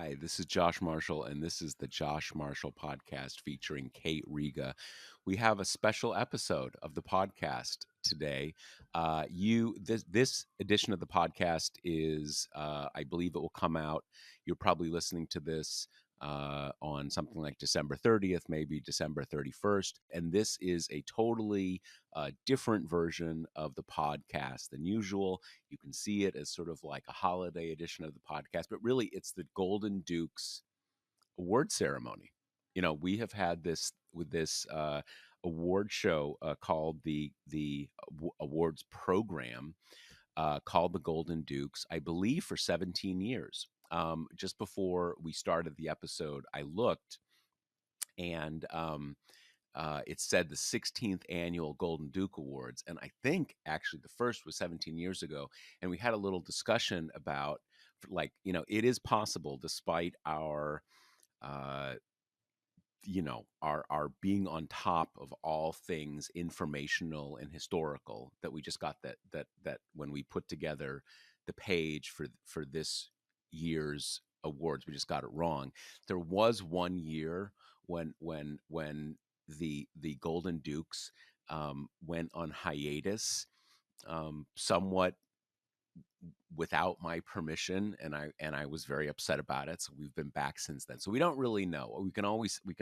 Hi, this is Josh Marshall, and this is the Josh Marshall podcast featuring Kate Riga. We have a special episode of the podcast today. This edition of the podcast is, I believe, it will come out. You're probably listening to this on something like December 30th, maybe December 31st, and this is a totally different version of the podcast than usual. You can see it as sort of like a holiday edition of the podcast, but really it's the Golden Dukes award ceremony. You know, we have had this with this award show called the awards program called the Golden Dukes, I believe, for 17 years. Just before we started the episode, I looked and it said the 16th annual Golden Duke Awards. And I think actually the first was 17 years ago. And we had a little discussion about, like, you know, it is possible despite our, uh, our being on top of all things informational and historical, that we just got that when we put together the page for this year's awards, we just got it wrong. There was one year when the Golden Dukes went on hiatus, somewhat without my permission, and I was very upset about it. So we've been back since then. So we don't really know. We can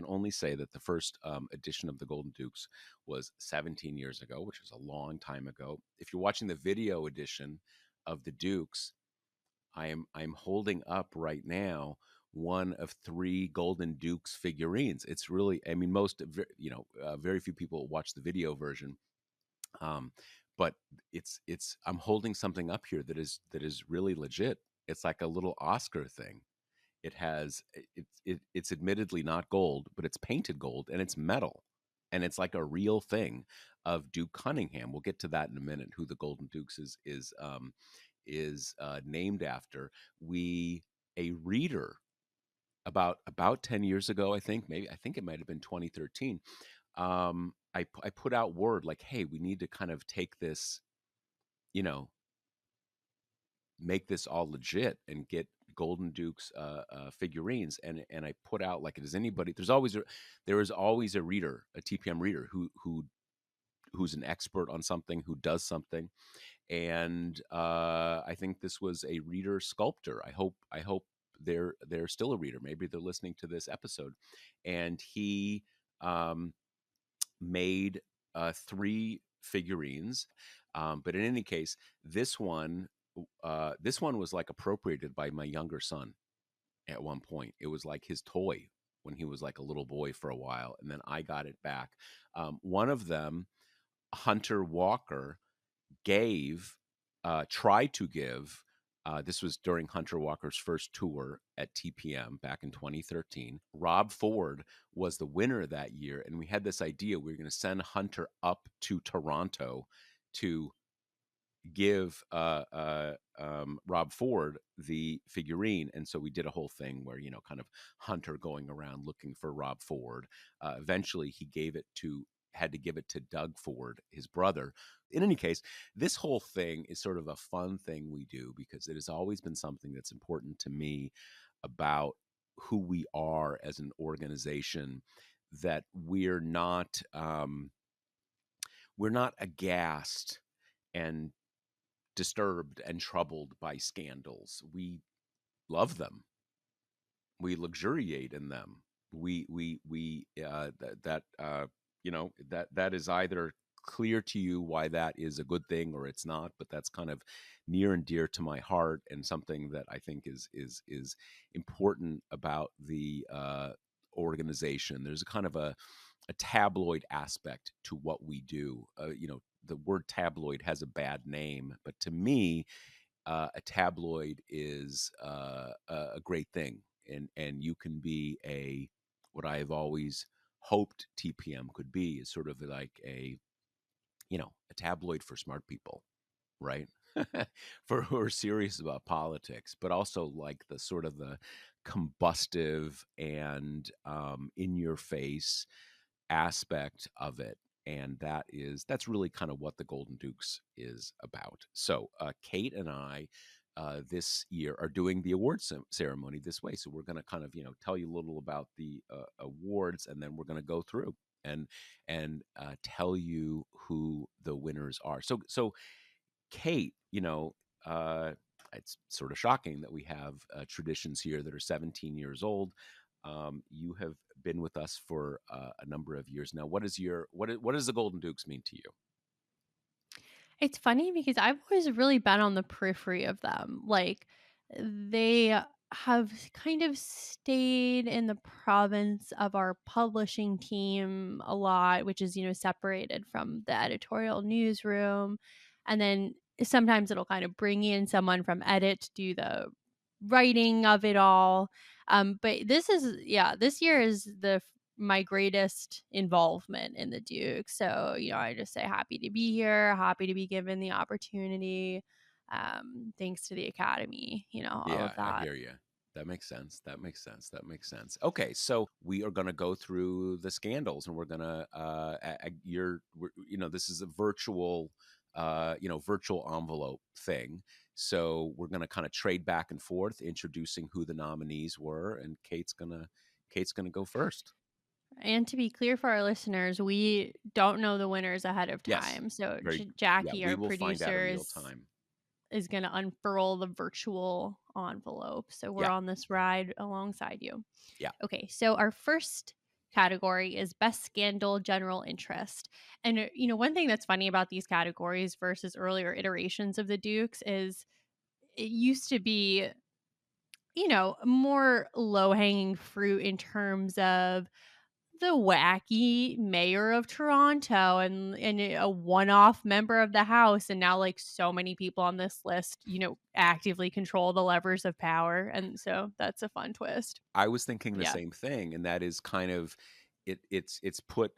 only say that the first edition of the Golden Dukes was 17 years ago, which is a long time ago. If you're watching the video edition of the Dukes, I'm holding up right now one of three Golden Dukes figurines. It's really, I mean, very few people watch the video version. Um, but I'm holding something up here that is really legit. It's like a little Oscar thing. It has it's admittedly not gold, but it's painted gold and it's metal, and it's like a real thing of Duke Cunningham. We'll get to that in a minute. Who the Golden Dukes is named after. A reader about 10 years ago, I think it might have been 2013. I put out word like, hey, we need to kind of take this, you know, make this all legit and get Golden Dukes figurines. And I put out, like, does anybody? There is always a reader, a TPM reader who's an expert on something, who does something. And I think this was a reader sculptor. I hope they're still a reader. Maybe they're listening to this episode, and he made three figurines. But in any case, this one was like appropriated by my younger son at one point. It was like his toy when he was like a little boy for a while, and then I got it back. One of them, Hunter Walker, tried to give This was during Hunter Walker's first tour at TPM back in 2013. Rob Ford was the winner that year, and we had this idea we were going to send Hunter up to Toronto to give Rob Ford the figurine. And so we did a whole thing where, kind of Hunter going around looking for Rob Ford. Eventually, had to give it to Doug Ford, his brother. In any case, this whole thing is sort of a fun thing we do because it has always been something that's important to me about who we are as an organization, that we're not aghast and disturbed and troubled by scandals. We love them. We luxuriate in them. We that is either clear to you why that is a good thing or it's not, but that's kind of near and dear to my heart and something that I think is important about the organization. There's a kind of a tabloid aspect to what we do. The word tabloid has a bad name, but to me, a tabloid is a great thing, and you can be what I have always hoped TPM could be is sort of like a tabloid for smart people, right? For who are serious about politics, but also like the sort of the combustive and in your face aspect of it. And that's really kind of what the Golden Dukes is about. So Kate and I this year are doing the awards ceremony this way. So we're going to kind of tell you a little about the awards, and then we're going to go through and tell you who the winners are. So Kate, it's sort of shocking that we have traditions here that are 17 years old. You have been with us for a number of years now. What does the Golden Dukes mean to you? It's funny because I've always really been on the periphery of them. Like, they have kind of stayed in the province of our publishing team a lot, which is, separated from the editorial newsroom. And then sometimes it'll kind of bring in someone from edit to do the writing of it all. But this year is my greatest involvement in the Duke. So, I just say happy to be here, happy to be given the opportunity. Thanks to the Academy, all of Yeah, I that. hear you. That makes sense. That makes sense. That makes sense. Okay, so we are going to go through the scandals, and we're going to this is a virtual envelope thing. So we're going to kind of trade back and forth, introducing who the nominees were, and Kate's gonna go first. And to be clear for our listeners, we don't know the winners ahead of Yes, time. So very. Yeah, Jackie, we our will find out in producer, real is time. is going to unfurl the virtual envelope. So we're Yeah, on this ride alongside you. yeah. Okay, so our first category is best scandal general interest. And one thing that's funny about these categories versus earlier iterations of the Dukes is it used to be, more low-hanging fruit in terms of the wacky mayor of Toronto and a one-off member of the House, and now like so many people on this list, actively control the levers of power, and so that's a fun twist. I was thinking the Yeah. same thing, and that is kind of it's put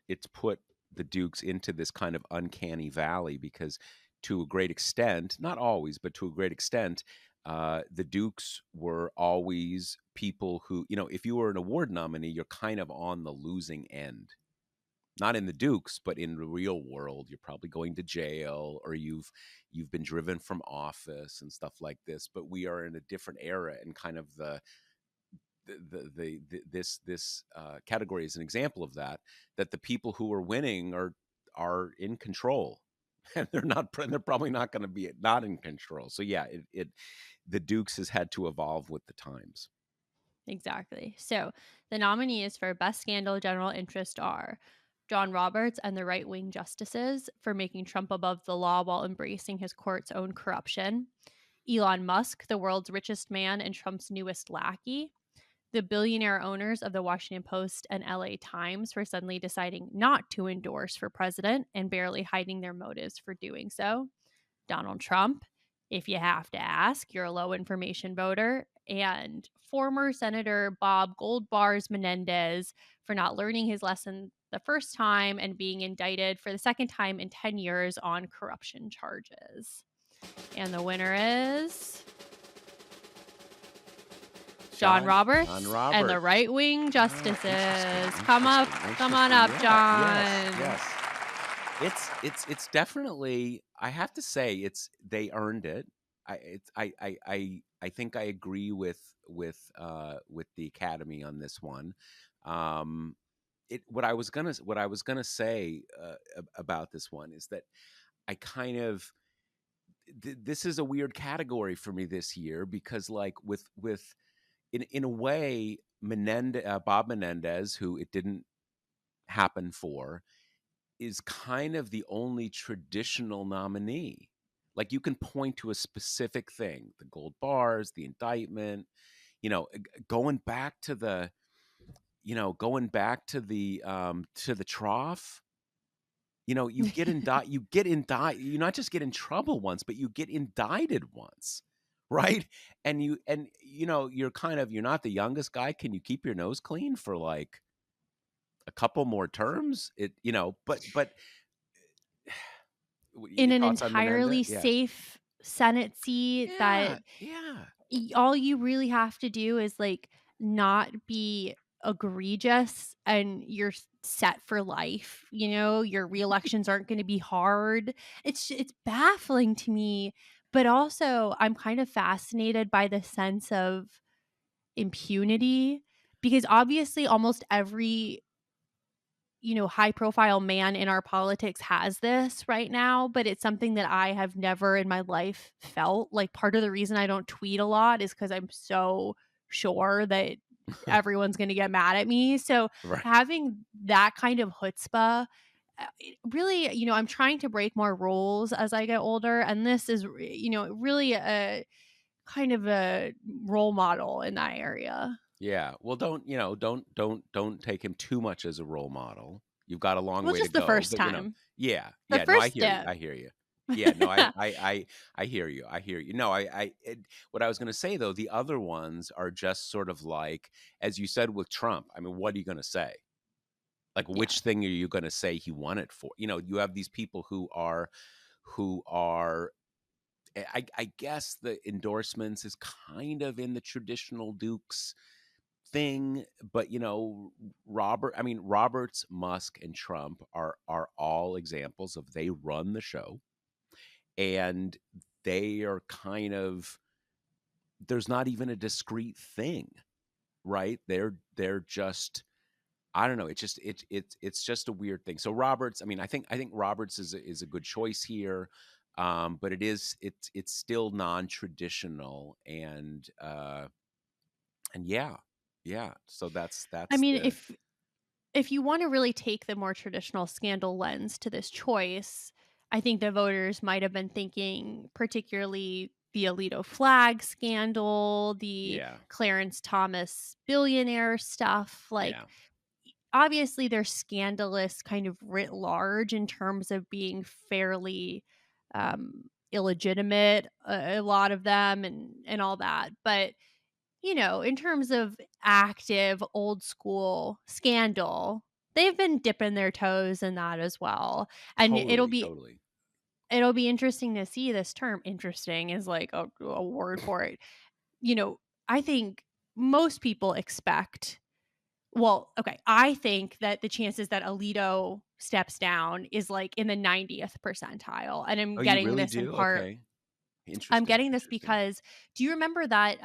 the Dukes into this kind of uncanny valley because, to a great extent, not always, but to a great extent, the Dukes were always people who, if you were an award nominee, you're kind of on the losing end. Not in the Dukes, but in the real world, you're probably going to jail or you've been driven from office and stuff like this. But we are in a different era, and kind of this category is an example of that. That the people who are winning are in control, and they're probably not going to be not in control. So yeah, it the Dukes has had to evolve with the times. Exactly. So the nominees for Best Scandal General Interest are John Roberts and the right wing justices for making Trump above the law while embracing his court's own corruption, Elon Musk, the world's richest man and Trump's newest lackey, the billionaire owners of the Washington Post and LA Times for suddenly deciding not to endorse for president and barely hiding their motives for doing so, Donald Trump, If you have to ask, you're a low information voter. And former Senator Bob Goldbars Menendez for not learning his lesson the first time and being indicted for the second time in 10 years on corruption charges. And the winner is John John Roberts and the Roberts. right wing Ah, interesting, justices. interesting, Come on interesting. up, Yeah, yes, John. yes. It's definitely, I have to say, they earned it. I think I agree with the Academy on this one. Um, what I was gonna say about this one is that I kind of this is a weird category for me this year because like with in a way Bob Menendez, who it didn't happen for, is kind of the only traditional nominee. Like you can point to a specific thing, the gold bars, the indictment, going back to to the trough. You not just get in trouble once, but you get indicted once, right? You're not the youngest guy. Can you keep your nose clean for like a couple more terms? But In your an thoughts on Menendez? entirely Yeah. safe Senate seat that Yeah, yeah. all you really have to do is like not be egregious and you're set for life. Your reelections aren't going to be hard. It's baffling to me, but also I'm kind of fascinated by the sense of impunity because obviously almost every high profile man in our politics has this right now, but it's something that I have never in my life felt. Like part of the reason I don't tweet a lot is because I'm so sure that everyone's going to get mad at me. So Right. having that kind of chutzpah, really, I'm trying to break more rules as I get older. And this is, really a kind of a role model in that area. Yeah. Well, don't take him too much as a role model. You've got a long Well, way to just the go, first but time. yeah, The yeah. No, I first hear you. dip. I hear you. Yeah, no, I hear you. I hear you. No, what I was going to say though, the other ones are just sort of like, as you said with Trump. I mean, what are you going to say? Like, Yeah. which thing are you going to say he won it for? You have these people who are. I guess the endorsements is kind of in the traditional Dukes thing, but Roberts, Musk, and Trump are all examples of they run the show, and they are kind of there's not even a discrete thing, right? They're just I don't know. It's just a weird thing. So Roberts, I think Roberts is a good choice here, but it's still non traditional, and yeah, yeah. So I that's mean, the if you want to really take the more traditional scandal lens to this choice, I think the voters might have been thinking particularly the Alito flag scandal, the yeah, Clarence Thomas billionaire stuff. Like, yeah, obviously, they're scandalous kind of writ large in terms of being fairly illegitimate, a lot of them, and all that. But in terms of active old school scandal, they've been dipping their toes in that as well. And it'll totally, be totally. it'll be interesting to see this term. Interesting is like a word for it. You know, I think most people expect well, okay, I think that the chances that Alito steps down is like in the 90th percentile. And Oh, you really do? Okay, I'm interesting, getting this interesting. because do you remember that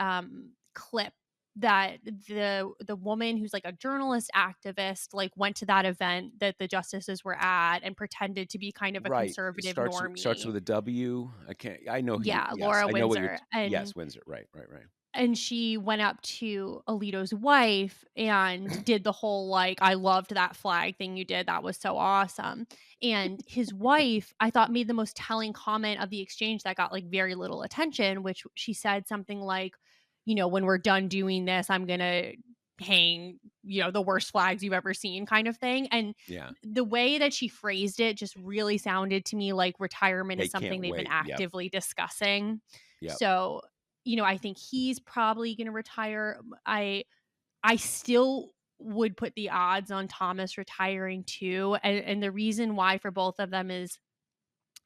clip that the woman who's like a journalist activist like went to that event that the justices were at and pretended to be kind of a Right. It conservative starts normie? with a W. I can't. I know who you. Yeah, Yes, Laura I know what you're. Windsor. Yes, Windsor. Right, right, right. And she went up to Alito's wife and did the whole like, I loved that flag thing you did. That was so awesome. And his wife, I thought, made the most telling comment of the exchange that got like very little attention, which she said something like, when we're done doing this, I'm gonna hang, the worst flags you've ever seen kind of thing. And Yeah. the way that she phrased it just really sounded to me like retirement They is can't something they've been wait. Yep. actively discussing. Yep. So, I think he's probably going to retire. I still would put the odds on Thomas retiring too. And the reason why for both of them is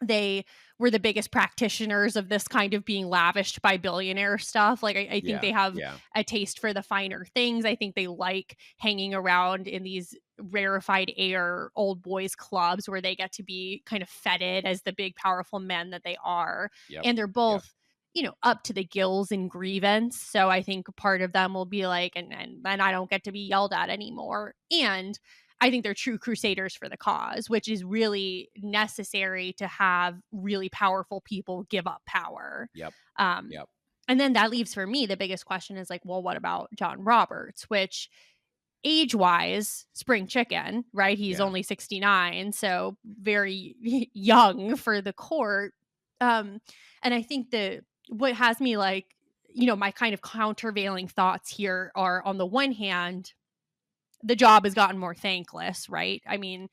they were the biggest practitioners of this kind of being lavished by billionaire stuff. Like, I think Yeah. they have Yeah. a taste for the finer things. I think they like hanging around in these rarefied air old boys clubs where they get to be kind of feted as the big, powerful men that they are. Yep. And they're Yep. both, up to the gills in grievance. So I think part of them will be like, and then I don't get to be yelled at anymore. And I think they're true crusaders for the cause, which is really necessary to have really powerful people give up power. Yep. Um, Yep. and then that leaves for me the biggest question is like, well, what about John Roberts, which age wise, spring chicken, right? He's Yeah. only 69, so very young for the court. Um, and I think what has me like, my kind of countervailing thoughts here are on the one hand, the job has gotten more thankless, right? I mean,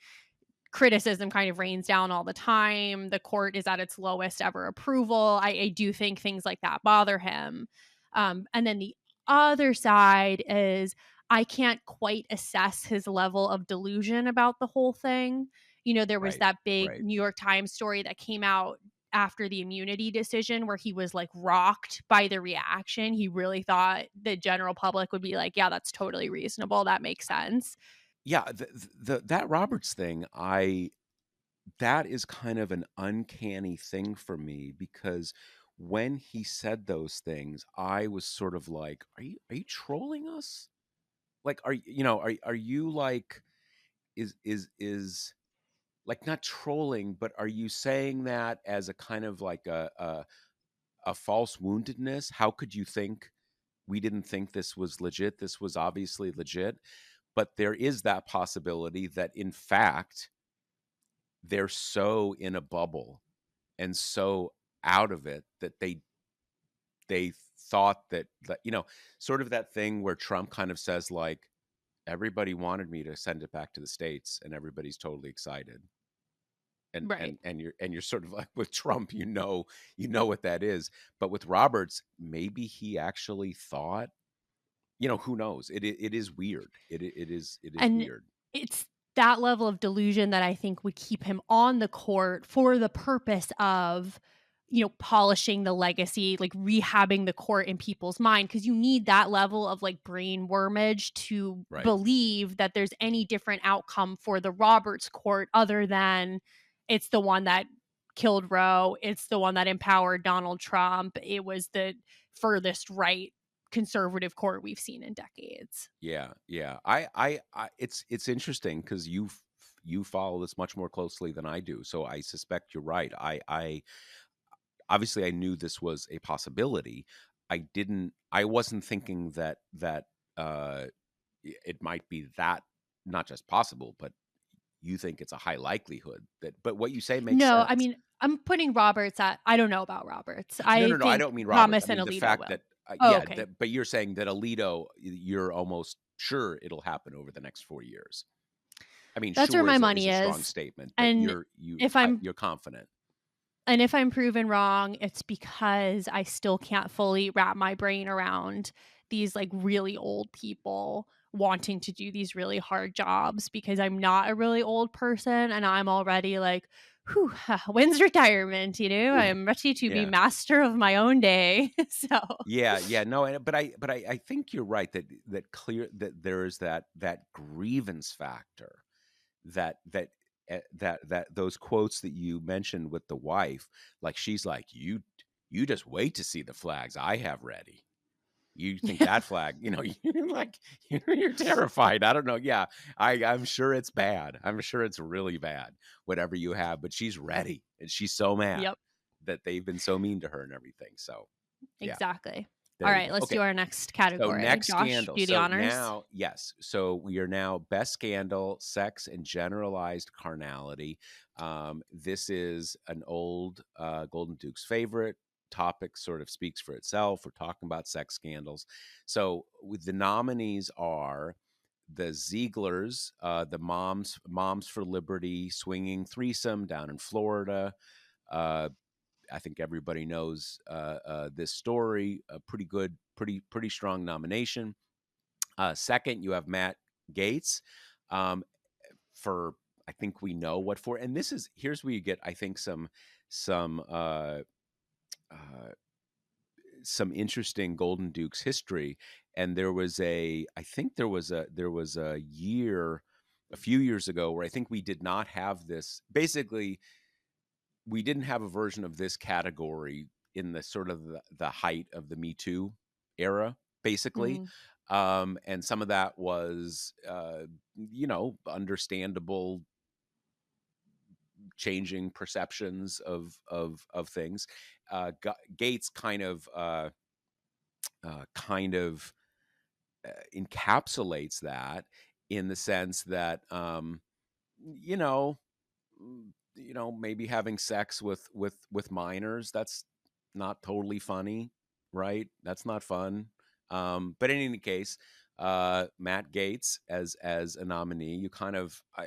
criticism kind of rains down all the time. The court is at its lowest ever approval. I do think things like that bother him. And then the other side is I can't quite assess his level of delusion about the whole thing. There was Right. that big Right. New York Times story that came out after the immunity decision where he was like rocked by the reaction. He really thought the general public would be like, yeah, that's totally reasonable. That makes sense. Yeah. That Roberts thing, that is kind of an uncanny thing for me because when he said those things, I was sort of like, are you trolling us? Like, are you like, is like not trolling, but are you saying that as a kind of like a false woundedness? How could you think we didn't think this was legit? This was obviously legit. But there is that possibility that in fact they're so in a bubble and so out of it that they thought that sort of that thing where Trump kind of says like everybody wanted me to send it back to the states and everybody's totally excited. and Right. and and you're sort of like with Trump, you know what that is. But with Roberts, maybe he actually thought, who knows? It is weird. It is And weird. it's that level of delusion that I think would keep him on the court for the purpose of, polishing the legacy, like rehabbing the court in people's mind. Cause you need that level of like brain wormage to Right. believe that there's any different outcome for the Roberts court other than it's the one that killed Roe. It's the one that empowered Donald Trump. It was the furthest right conservative court we've seen in decades. Yeah, yeah. It's interesting because you follow this much more closely than I do, so I suspect you're right. I obviously I knew this was a possibility. I wasn't thinking that uh it might be that, not just possible, but you think it's a high likelihood that, but what you say makes No, I sense. mean, I'm putting Roberts at I don't know about Roberts. No, I no, no, I think don't mean Roberts. I Thomas and mean the Alito fact will. that Oh, yeah, okay. but you're saying that Alito, you're almost sure it'll happen over the next 4 years. I mean, That's where sure my is money a strong is. statement, but And if I'm you're confident. if I'm proven wrong, it's because I still can't fully wrap my brain around these like really old people wanting to do these really hard jobs because I'm not a really old person and I'm already like, whew, when's retirement? I am ready to be Yeah. master of my own day. So Yeah, yeah, no, but I think you're right that there is that grievance factor that those quotes that you mentioned with the wife, like she's like, you just wait to see the flags I have ready. You think yeah. that flag, you're like you're terrified. I don't know. Yeah, I'm sure it's bad. I'm sure it's really bad, whatever you have. But she's ready, and she's so mad Yep. that they've been so mean to her and everything. So yeah, Exactly. All there you right, go. let's do Okay, our next so category. next Josh, scandal. do the So honors. now, yes. So we are now best scandal, sex and generalized carnality. This is an old Golden Duke's favorite. topic sort of speaks for itself. We're talking about sex scandals. So with the nominees are the Zieglers, the Moms for Liberty swinging threesome down in Florida. Uh, I think everybody knows this story. A pretty good, pretty strong nomination. Second, you have Matt Gates, um, for I think we know what for, and this is here's where you get I think some uh, some interesting Golden Dukes history. And there was a I think there was a year a few years ago where I think we did not have this. Basically, we didn't have a version of this category in the sort of the height of the Me Too era, basically. Mm. And some of that was, understandable changing perceptions of things. Gates kind of encapsulates that in the sense that, you know, maybe having sex with minors, that's not totally funny, right? That's not fun. But in any case, Matt Gates as a nominee, you kind of I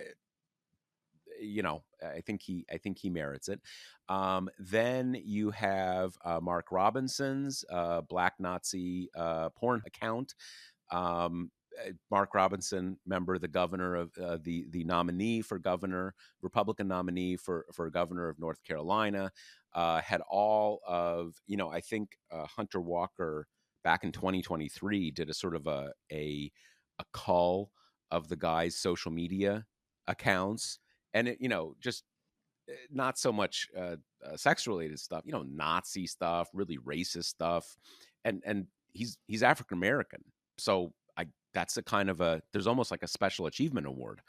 think he merits it. Then you have Mark Robinson's Black Nazi porn account. Mark Robinson, member, the governor of the nominee for governor, Republican nominee for governor of North Carolina, had all of I think Hunter Walker back in 2023 did a sort of a cull of the guy's social media accounts, and it just not so much sex related stuff, Nazi stuff, really racist stuff, and he's African American, so I that's a kind of a there's almost like a special achievement award,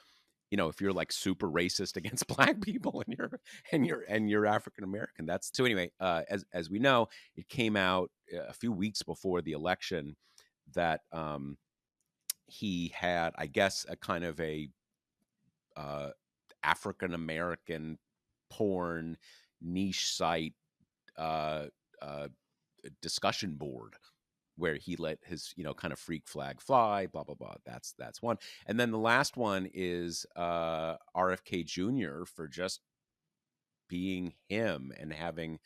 if you're like super racist against black people and you're African American. That's so anyway. As we know, it came out a few weeks before the election that he had, I guess, a kind of a uh, African American porn niche site uh, uh, discussion board where he let his kind of freak flag fly. Blah blah blah. That's one, and then the last one is RFK Jr. for just being him and having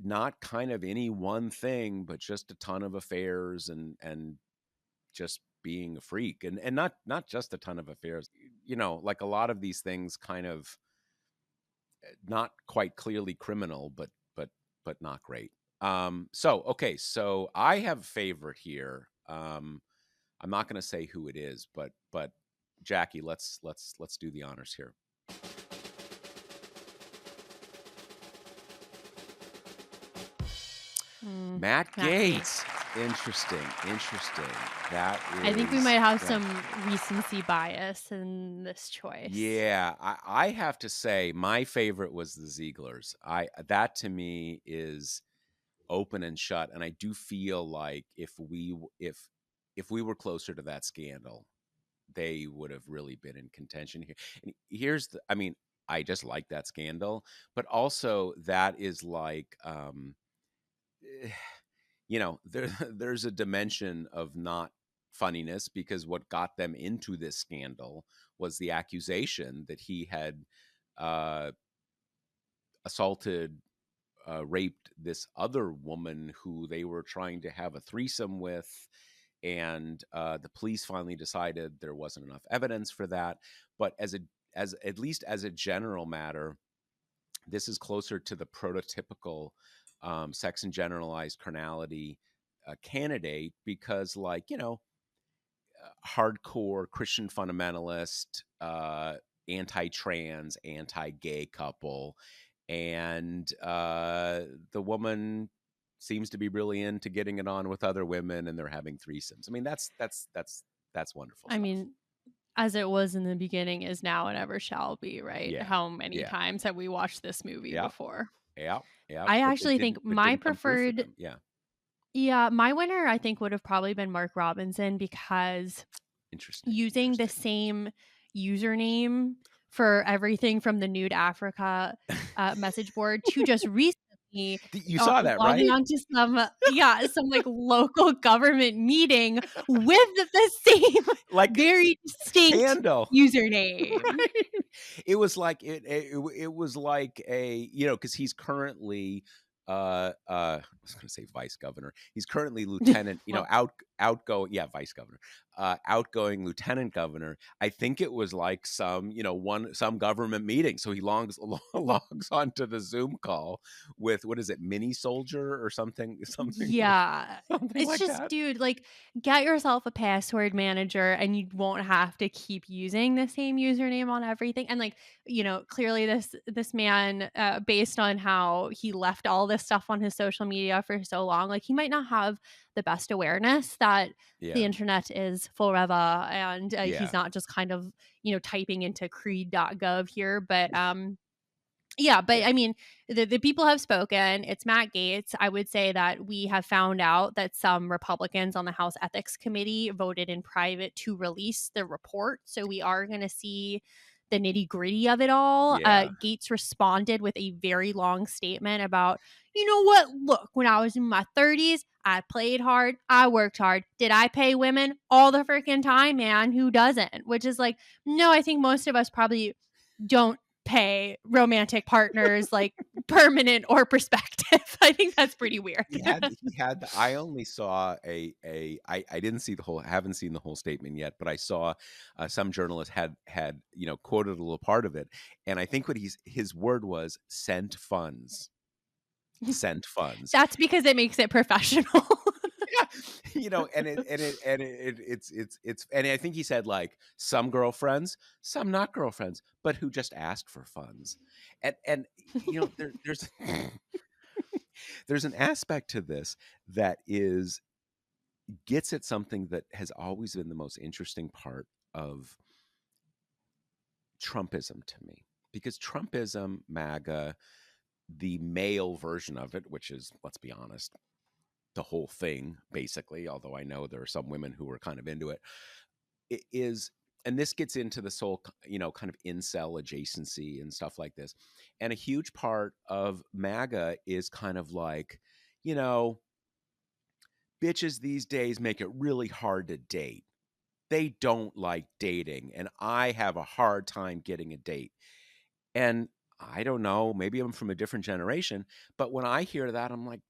not kind of any one thing, but just a ton of affairs and just being a freak and not just a ton of affairs. Like a lot of these things kind of not quite clearly criminal, but not great. So okay, so I have a favorite here. I'm not going to say who it is, but Jackie, let's do the honors here. Mm. Matt Matt Gates. Gates. Interesting. That I think we is might have yeah. some recency bias in this choice. Yeah, I have to say my favorite was the Zieglers. I That to me is open and shut, and I do feel like if we were closer to that scandal, they would have really been in contention here. And I mean, I just like that scandal, but also that is like eh, there's a dimension of not funniness because what got them into this scandal was the accusation that he had uh, assaulted, raped this other woman who they were trying to have a threesome with. And the police finally decided there wasn't enough evidence for that. But as at least as a general matter, this is closer to the prototypical sex and generalized carnality candidate because, like, hardcore Christian fundamentalist, anti-trans, anti-gay couple, and the woman seems to be really into getting it on with other women, and they're having threesomes. I mean, that's wonderful I stuff. mean, as it was in the beginning is now and ever shall be, right? Yeah, How many yeah, times have we watched this movie yeah, before? yeah, yeah. I But it actually think my didn't come through for preferred them. Yeah, yeah, my winner I think would have probably been Mark Robinson because interesting, using the interesting. same username for everything from the Nude Africa message board to just recently me, You saw that, logging right? on to some yeah, some, like, local government meeting with the same Like very distinct handle. username. Right? It was like it was like a, because he's currently I was going to say vice governor. He's currently lieutenant, Well, outgoing, yeah, vice governor. Outgoing lieutenant governor. I think it was like some, some government meeting. So he logs logs onto the Zoom call with, what is it, mini soldier or something something yeah. something It's like just, that. dude, like, get yourself a password manager and you won't have to keep using the same username on everything. And, like, clearly this man, based on how he left all this stuff on his social media for so long, like, he might not have the best awareness that the Yeah. internet is forever, and, he's Yeah. not just kind of, typing into creed.gov here, but, yeah, but Yeah. I mean, the people have spoken. It's Matt Gaetz. I would say that we have found out that some Republicans on the House Ethics Committee voted in private to release the report. So we are going to see the nitty gritty of it all. Yeah. Gates responded with a very long statement about, you know what? Look, when I was in my 30s, I played hard. I worked hard. Did I pay women all the freaking time, man? Who doesn't? Which is like, no, I think most of us probably don't pay romantic partners like permanent or perspective. I think that's pretty weird. I only saw I didn't see the whole, haven't seen the whole statement yet, but I saw some journalist had quoted a little part of it, and I think what his word was sent funds. Sent funds. That's because it makes it professional. Yeah. It's and I think he said like some girlfriends, some not girlfriends, but who just asked for funds. And there's there's an aspect to this that is gets at something that has always been the most interesting part of Trumpism to me. Because Trumpism, MAGA, the male version of it, which is, let's be honest, the whole thing, basically, although I know there are some women who are kind of into it, it is, and this gets into the whole, kind of incel adjacency and stuff like this. And a huge part of MAGA is kind of like, you know, bitches these days make it really hard to date. They don't like dating, and I have a hard time getting a date. And I don't know, maybe I'm from a different generation, but when I hear that, I'm like,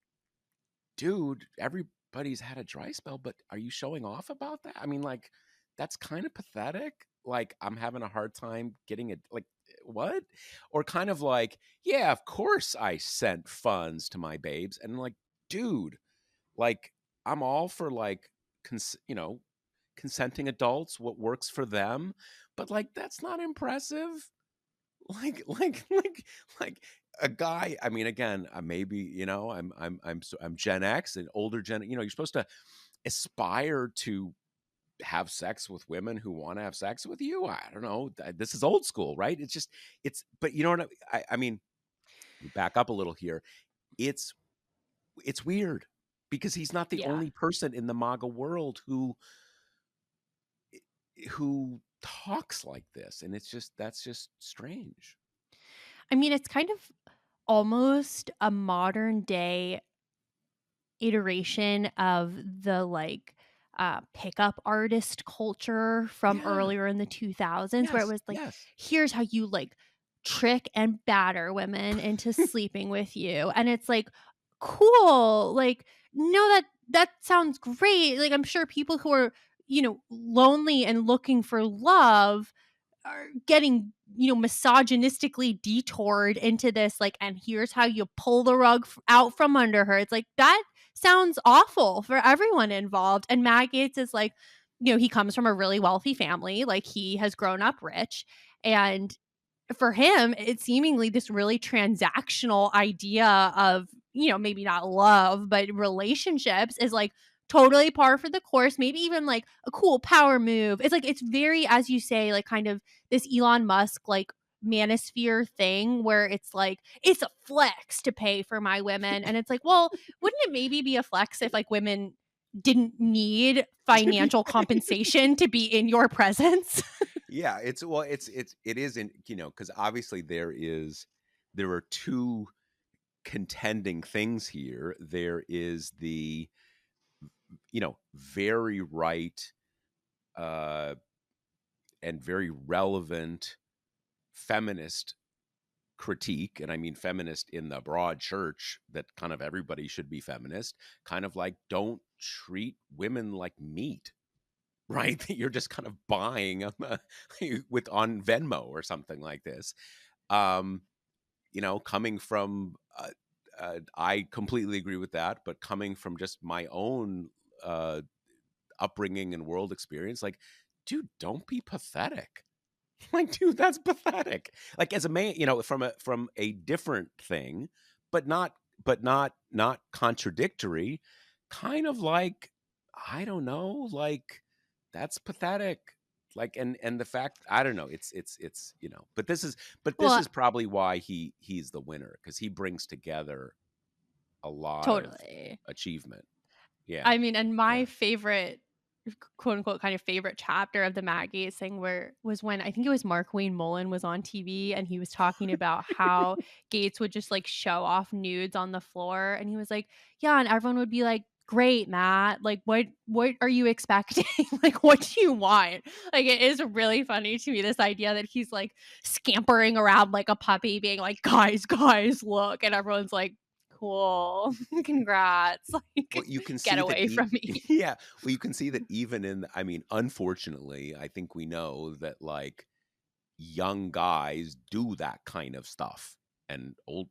dude, everybody's had a dry spell, but are you showing off about that? I mean, like, that's kind of pathetic. Like, I'm having a hard time getting it. Like, what? Or kind of like, yeah, of course I sent funds to my babes. And I'm like, dude, like, I'm all for like, consenting adults, what works for them. But like, that's not impressive. Like a guy. I mean, again, maybe I'm Gen X, and older Gen. You're supposed to aspire to have sex with women who want to have sex with you. I don't know. This is old school, right? It's just it's. But you know what I mean? Back up a little here. It's it's weird because he's not the Yeah. only person in the MAGA world who talks like this, and that's just strange. I mean, it's kind of almost a modern day iteration of the like pickup artist culture from Yeah. earlier in the 2000s, where it Yes. was like, Yes. here's how you like trick and batter women into sleeping with you. And it's like, cool. Like, no, that sounds great. Like, I'm sure people who are, lonely and looking for love are getting misogynistically detoured into this, like, and here's how you pull the rug out from under her. It's like, that sounds awful for everyone involved. And Matt Gaetz is like, he comes from a really wealthy family, like he has grown up rich, and for him, it's seemingly this really transactional idea of, maybe not love, but relationships is like totally par for the course, maybe even like a cool power move. It's like, it's very, as you say, like kind of this Elon Musk, like manosphere thing where it's like, it's a flex to pay for my women. And it's like, well, wouldn't it maybe be a flex if like women didn't need To be financial compensation to be in your presence? Yeah, it is in, because obviously there are two contending things here. There is the, very right uh, and very relevant feminist critique, and I mean feminist in the broad church, that kind of everybody should be feminist, kind of like, don't treat women like meat, right? That you're just kind of buying on on Venmo or something like this. Um, coming from I completely agree with that, but coming from just my own uh, upbringing and world experience, like, dude, don't be pathetic. Like, dude, that's pathetic. Like, as a man, from a different thing, but not contradictory. Kind of like, I don't know, like, that's pathetic. Like, and the fact, I don't know, it's. But this is Well, probably why he's the winner, because he brings together a lot of totally. achievement. Yeah, I mean, and yeah. my favorite, quote unquote, kind of favorite chapter of the Matt Gaetz thing where was when I think it was Mark Wayne Mullen was on TV and he was talking about how Gates would just like show off nudes on the floor. And he was like, yeah, and everyone would be like, great, Matt. Like, what are you expecting? Like, what do you want? Like, it is really funny to me, this idea that he's like scampering around like a puppy, being like, guys, look. And everyone's like, cool. Congrats. Well, Like, you can get see that, away from me. yeah. Well, you can see that even in, I mean, unfortunately, I think we know that, like, young guys do that kind of stuff, and a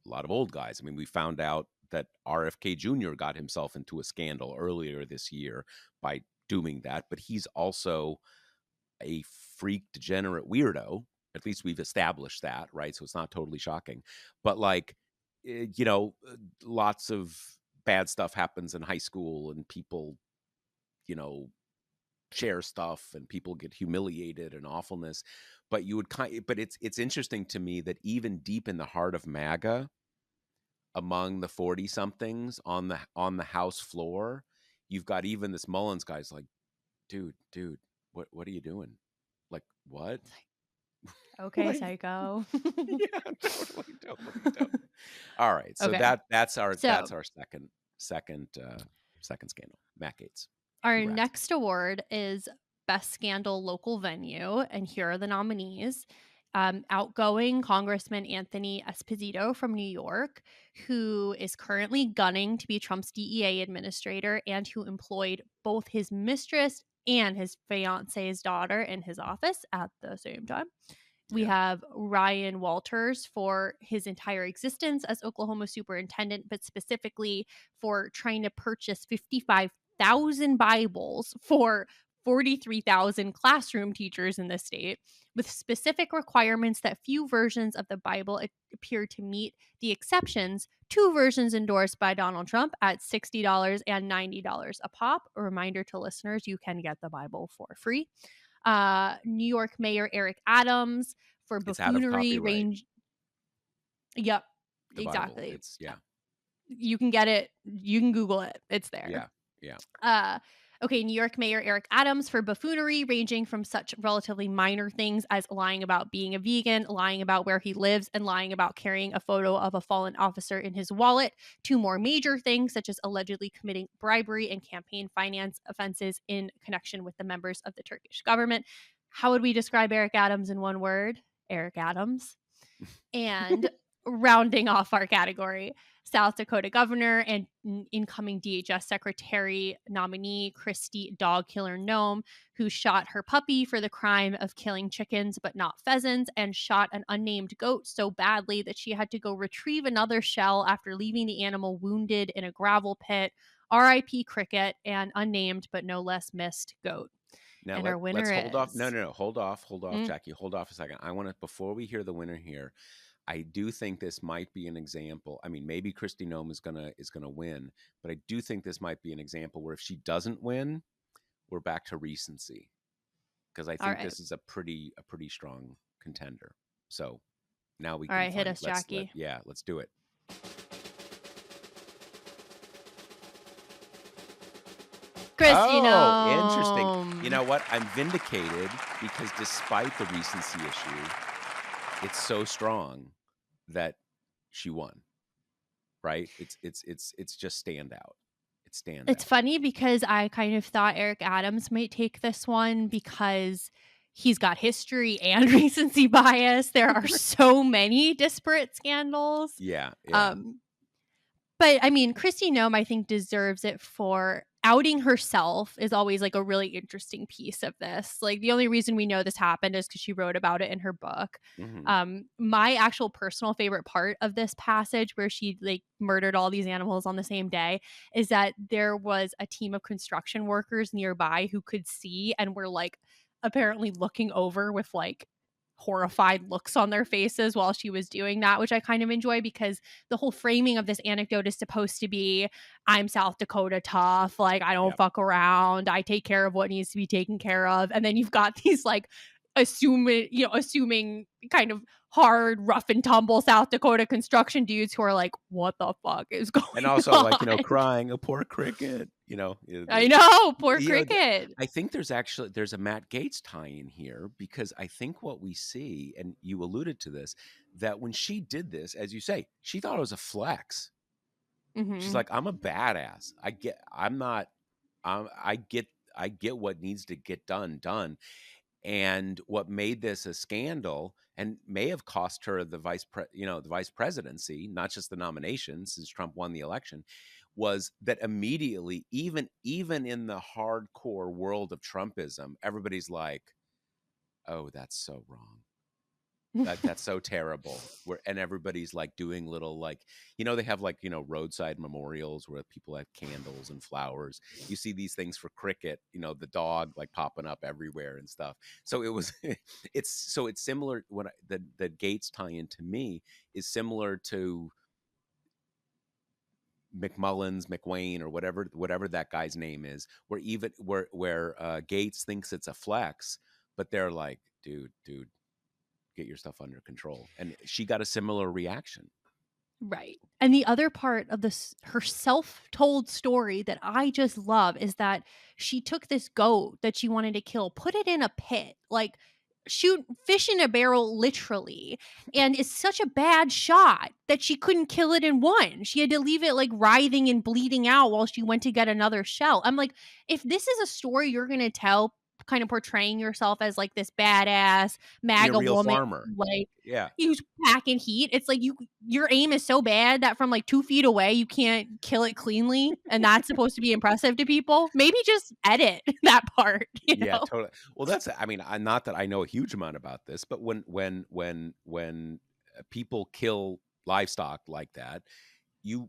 lot of old guys. I mean, we found out that RFK Jr. got himself into a scandal earlier this year by doing that, but he's also a freak degenerate weirdo. At least we've established that, right? So it's not totally shocking. But, like, lots of bad stuff happens in high school, and people, you know, share stuff, and people get humiliated and awfulness. But it's interesting to me that even deep in the heart of MAGA, among the 40 somethings on the House floor, you've got even this Mullins guy's like, dude, what are you doing? Like, what? Okay, Like, psycho. yeah, totally. All right, so Okay. that's our So second scandal. Matt Gaetz. our Congrats. next award is Best Scandal Local Venue, and here are the nominees. Outgoing Congressman Anthony Esposito from New York, who is currently gunning to be Trump's DEA administrator and who employed both his mistress and his fiance's daughter in his office at the same time. We Yeah. have Ryan Walters for his entire existence as Oklahoma superintendent, but specifically for trying to purchase 55,000 Bibles for 43,000 classroom teachers in the state, with specific requirements that few versions of the Bible appear to meet the exceptions. Two versions endorsed by Donald Trump at $60 and $90 a pop. A reminder to listeners, you can get the Bible for free. New York Mayor Eric Adams for It's out of buffoonery copyright, range. Yep, the Bible. exactly. It's, yeah. You can get it. You can Google it. It's there. Yeah. Yeah. Uh, okay, New York Mayor Eric Adams for buffoonery ranging from such relatively minor things as lying about being a vegan, lying about where he lives, and lying about carrying a photo of a fallen officer in his wallet, to more major things such as allegedly committing bribery and campaign finance offenses in connection with the members of the Turkish government. How would we describe Eric Adams in one word? Eric Adams. And rounding off our category, South Dakota governor and incoming DHS secretary nominee Christy Dog Killer Nome, who shot her puppy for the crime of killing chickens but not pheasants, and shot an unnamed goat so badly that she had to go retrieve another shell after leaving the animal wounded in a gravel pit. R.I.P. Cricket and unnamed but no less missed goat. Now And our let's winner hold off. No, is no, no. Hold off, mm, Jackie. Hold off a second. I want to, before we hear the winner here, I do think this might be an example. I mean, maybe Kristi Noem is gonna win, but I do think this might be an example where if she doesn't win, we're back to recency, because I all think right. this is a pretty strong contender. So now we All can right, hit find. us, Jackie. Let's do it. Christy Oh, interesting. You Gnome. know what? I'm vindicated, because despite the recency issue, it's so strong that she won. right? It's just standout. It's It's standout. funny because I kind of thought Eric Adams might take this one because he's got history and recency bias. There are so many disparate scandals. Yeah, yeah, Um, but I mean, Kristi Noem, I think, deserves it for outing herself is always like a really interesting piece of this. Like the only reason we know this happened is because she wrote about it in her book. hmm My actual personal favorite part of this passage where she like murdered all these animals on the same day is that there was a team of construction workers nearby who could see and were like apparently looking over with like horrified looks on their faces while she was doing that, which I kind of enjoy because the whole framing of this anecdote is supposed to be I'm South Dakota tough, like I don't yeah. fuck around, I take care of what needs to be taken care of. And then you've got these like assuming kind of hard, rough and tumble South Dakota construction dudes who are like, what the fuck is going And also, like, on? crying, a poor cricket. I know, poor You know, th- cricket. I think there's a Matt Gates tie in here because I think what we see, and you alluded to this, that when she did this, as you say, she thought it was a flex. She's Hmm. like, I'm a badass. I'm not, I get, I get what needs to get done. And what made this a scandal and may have cost her the vice presidency, not just the nomination, since Trump won the election, was that immediately, even in the hardcore world of Trumpism, everybody's like, "Oh, that's so wrong. That's so terrible." And everybody's like doing little, like, they have, like, roadside memorials where people have candles and flowers. You see these things for cricket, the dog like popping up everywhere and stuff. So it was it's similar. The Gates tie-in to me is similar to McMullins, McWayne, or whatever that guy's name is, where Gates thinks it's a flex, but they're like, dude, get your stuff under control. And she got a similar reaction. Right. And the other part of this, her self told story that I just love is that she took this goat that she wanted to kill, put it in a pit, like shoot fish in a barrel, literally. And it's such a bad shot that she couldn't kill it in one. She had to leave it like writhing and bleeding out while she went to get another shell. I'm like, if this is a story you're going to tell, kind of portraying yourself as like this badass Be a MAGA real woman, farmer. like, Yeah. you packing heat. It's like your aim is so bad that from like 2 feet away you can't kill it cleanly, and that's supposed to be impressive to people. Maybe just edit that part, you Yeah, know? totally. Well, I mean, not that I know a huge amount about this, but when people kill livestock like that, you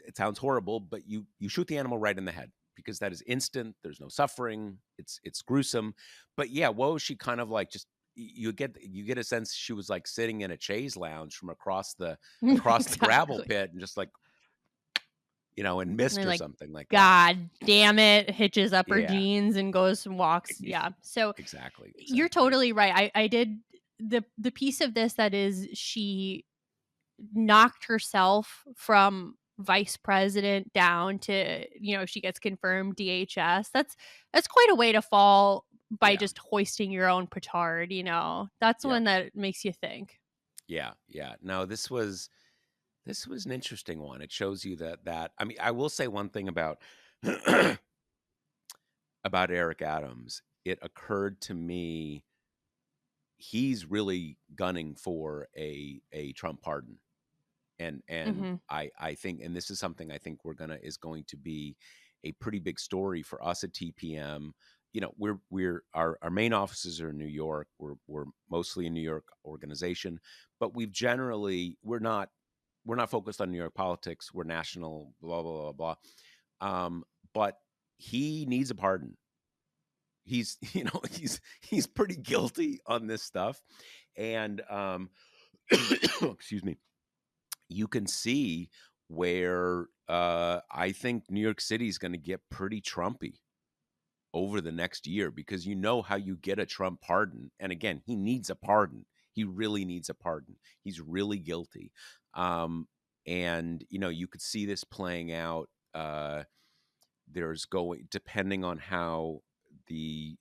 it sounds horrible, but you shoot the animal right in the head because that is instant. There's no suffering. It's gruesome. But yeah, what was she kind of like? Just you get a sense she was like sitting in a chaise lounge from across the gravel Exactly. pit and just like, and And missed they're or like, something like that. God damn it, hitches up her Yeah, jeans and goes and walks. Yeah. So exactly, you're exactly. totally right. I did the piece of this that is she knocked herself from vice president down to, she gets confirmed DHS. That's quite a way to fall by Yeah. just hoisting your own petard, That's Yep. one that makes you think. Yeah, yeah. No, this was an interesting one. It shows you that I mean, I will say one thing about about Eric Adams. It occurred to me he's really gunning for a Trump pardon. And Mhm. I think, and this is something I think is going to be a pretty big story for us at TPM. Our main offices are in New York. We're mostly a New York organization, but we're not focused on New York politics. We're national, blah blah blah blah. But he needs a pardon. He's he's pretty guilty on this stuff, and excuse me, you can see where I think New York City is going to get pretty Trumpy over the next year because you know how you get a Trump pardon. And again, he needs a pardon. He really needs a pardon. He's really guilty. And, you could see this playing out. There's going, depending on how the,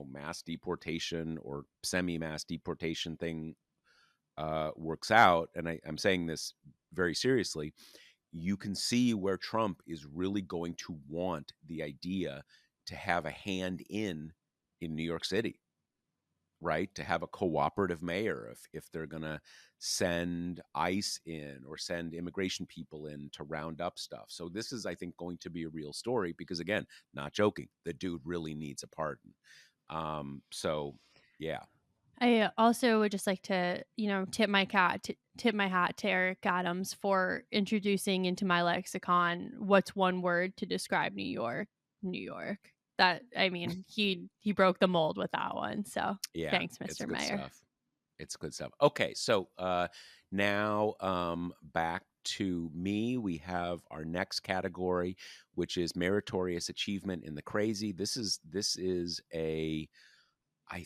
mass deportation or semi mass deportation thing works out, and I'm saying this very seriously, you can see where Trump is really going to want the idea to have a hand in New York City, right? To have a cooperative mayor if they're going to send ICE in or send immigration people in to round up stuff. So this is, I think, going to be a real story because, again, not joking, the dude really needs a pardon. So yeah, I also would just like to, tip my hat to Eric Adams for introducing into my lexicon what's one word to describe New York. New York. That I mean, he broke the mold with that one. So yeah, thanks, it's Mr. good Meyer. stuff. It's good stuff. Okay, so now back to me. We have our next category, which is meritorious achievement in the crazy. This is a I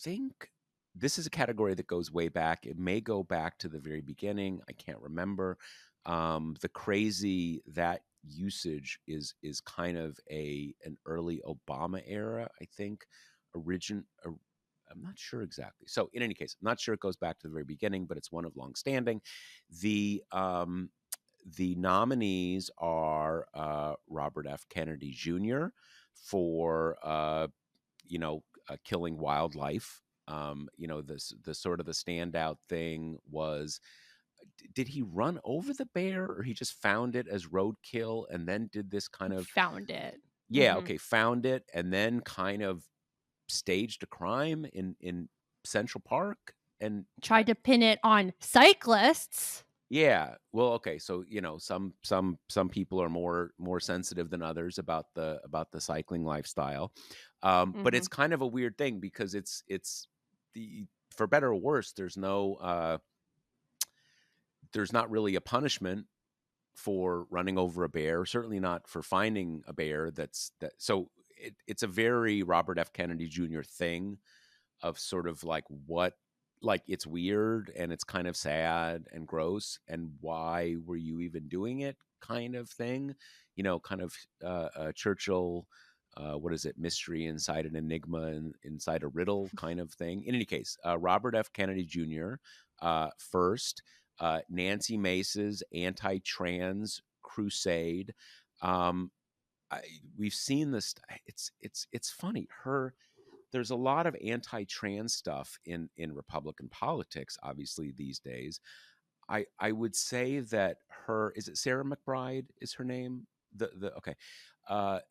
think this is a category that goes way back. It may go back to the very beginning. I can't remember. The crazy, that usage is kind of an early Obama era, I think. Origin. I'm not sure exactly. So in any case, I'm not sure it goes back to the very beginning, but it's one of long standing. The nominees are Robert F. Kennedy Jr. for killing wildlife. The sort of the standout thing was, did he run over the bear or he just found it as roadkill and then did this kind of, Found it. yeah, Hmm. okay, found it and then kind of staged a crime in Central Park and Tried to pin it on cyclists. yeah, well, okay, so some people are more sensitive than others about the cycling lifestyle, but Hmm. it's kind of a weird thing because it's the for better or worse, there's not really a punishment for running over a bear, certainly not for finding a bear. So it's a very Robert F. Kennedy Jr. thing of sort of like it's weird and it's kind of sad and gross and why were you even doing it kind of thing, kind of Churchill, what is it, mystery inside an enigma and inside a riddle kind of thing. In any case, Robert F. Kennedy Jr. First, Nancy Mace's anti-trans crusade. um, we've seen this. It's funny. There's a lot of anti-trans stuff in Republican politics, obviously these days. I would say that her is it Sarah McBride is her name? The Okay,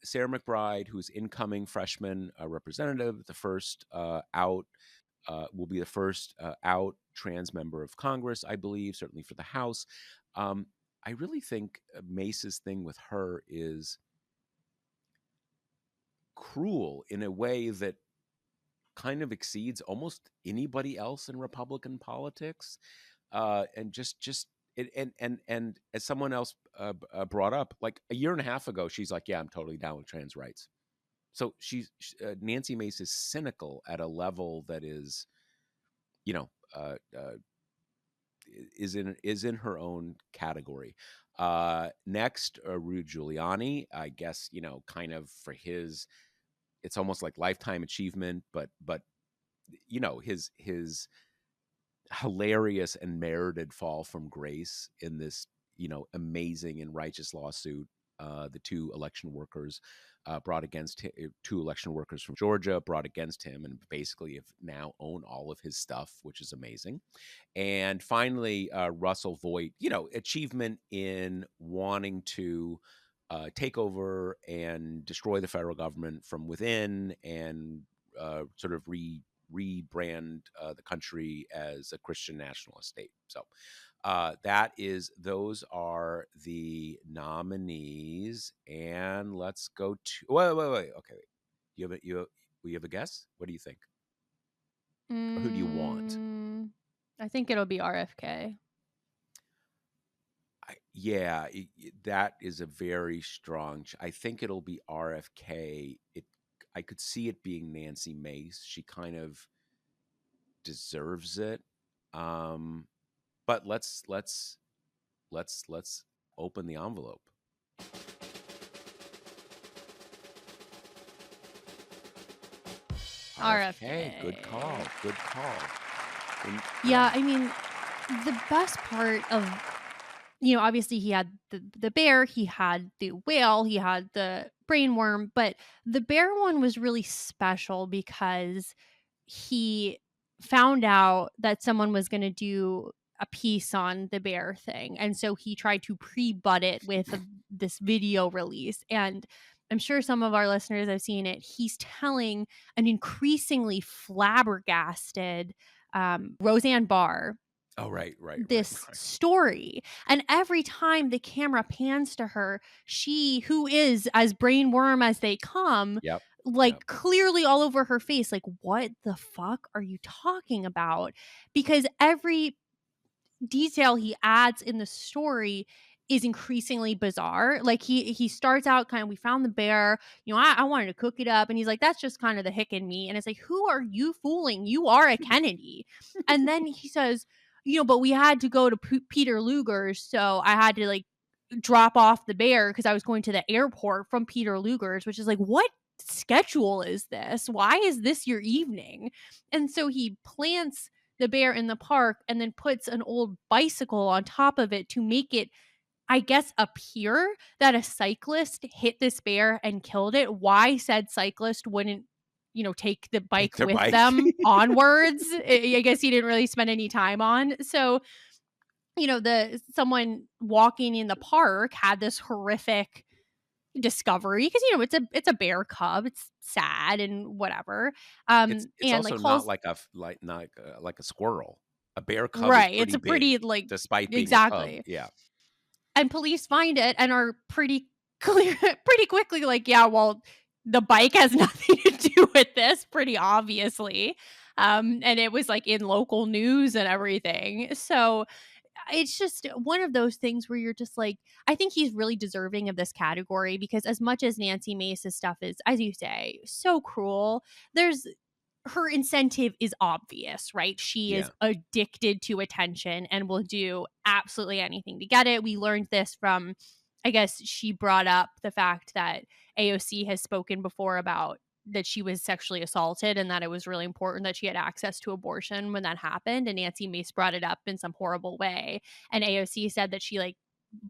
Sarah McBride, who's incoming freshman representative, the first out will be the first out trans member of Congress, I believe, certainly for the House. Um, I really think Mace's thing with her is cruel in a way that kind of exceeds almost anybody else in Republican politics, and just it, and as someone else brought up, like a year and a half ago, she's like, "Yeah, I'm totally down with trans rights." So Nancy Mace is cynical at a level that is, you know, uh, uh, is in her own category. Next, Rudy Giuliani, I guess, kind of for his, it's almost like lifetime achievement, but his hilarious and merited fall from grace in this, amazing and righteous lawsuit. The two election workers from Georgia brought against him, and basically have now own all of his stuff, which is amazing. And finally, Russell Voigt, achievement in wanting to take over and destroy the federal government from within and sort of rebrand the country as a Christian nationalist state. So those are the nominees. And let's go to wait. Okay, wait. You have a guess? What do you think? Or who do you want? Mm, I think it'll be RFK. Yeah, that is a very strong. I think it'll be RFK. I could see it being Nancy Mace. She kind of deserves it. Um, but let's open the envelope. RFK, good call. RFK. Good call. Yeah, Yeah. I mean, the best part of obviously he had the bear, he had the whale, he had the brainworm, but the bear one was really special because he found out that someone was gonna do a piece on the bear thing, and so he tried to pre-butt it with this video release, and I'm sure some of our listeners have seen it. He's telling an increasingly flabbergasted, Roseanne Barr Oh, right, right, right, this right. story, and every time the camera pans to her, she who is as brainworm as they come, Yep, like, yep. clearly all over her face, like, "What the fuck are you talking about?" Because every detail he adds in the story is increasingly bizarre. Like he starts out kind of, we found the bear, I wanted to cook it up, and he's like, that's just kind of the hick in me. And it's like, who are you fooling? You are a Kennedy. And then he says, but we had to go to Peter Luger's, so I had to like drop off the bear because I was going to the airport from Peter Luger's, which is like, what schedule is this? Why is this your evening? And so he plants the bear in the park and then puts an old bicycle on top of it to make it, I guess, appear that a cyclist hit this bear and killed it. Why said cyclist wouldn't, take the Take bike their with bike. them onwards? I guess he didn't really spend any time on. So, the someone walking in the park had this horrific discovery because it's a bear cub, it's sad and whatever, It's and like also not calls, like like a squirrel. A bear cub is right, it's pretty a big, pretty like, despite being a cub. exactly. Yeah. And police find it and are pretty clear pretty quickly like, "Yeah, well, the bike has nothing to do with this," pretty obviously. And it was, like, in local news and everything. So, it's just one of those things where you're just like, I think he's really deserving of this category because as much as Nancy Mace's stuff is, as you say, so cruel, there's her incentive is obvious, right? She is Yeah. addicted to attention and will do absolutely anything to get it. We learned this from, I guess, she brought up the fact that AOC has spoken before about that she was sexually assaulted and that it was really important that she had access to abortion when that happened. And Nancy Mace brought it up in some horrible way. And AOC said that she like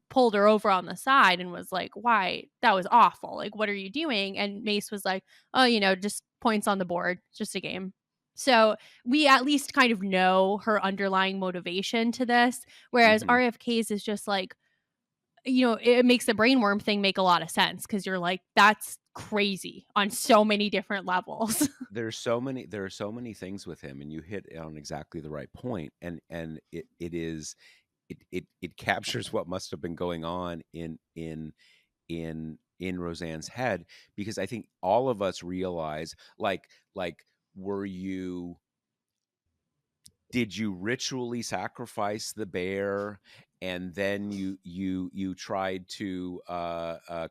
pulled her over on the side and was like, "Why? That was awful. Like, what are you doing?" And Mace was like, "Oh, just points on the board, just a game." So we at least kind of know her underlying motivation to this, whereas Mhm. RFK's is just like, it makes the brainworm thing make a lot of sense because you're like, that's crazy on so many different levels. There are so many things with him, and you hit on exactly the right point, and it captures what must have been going on in Roseanne's head, because I think all of us realize, like, were you did you ritually sacrifice the bear, and then you tried to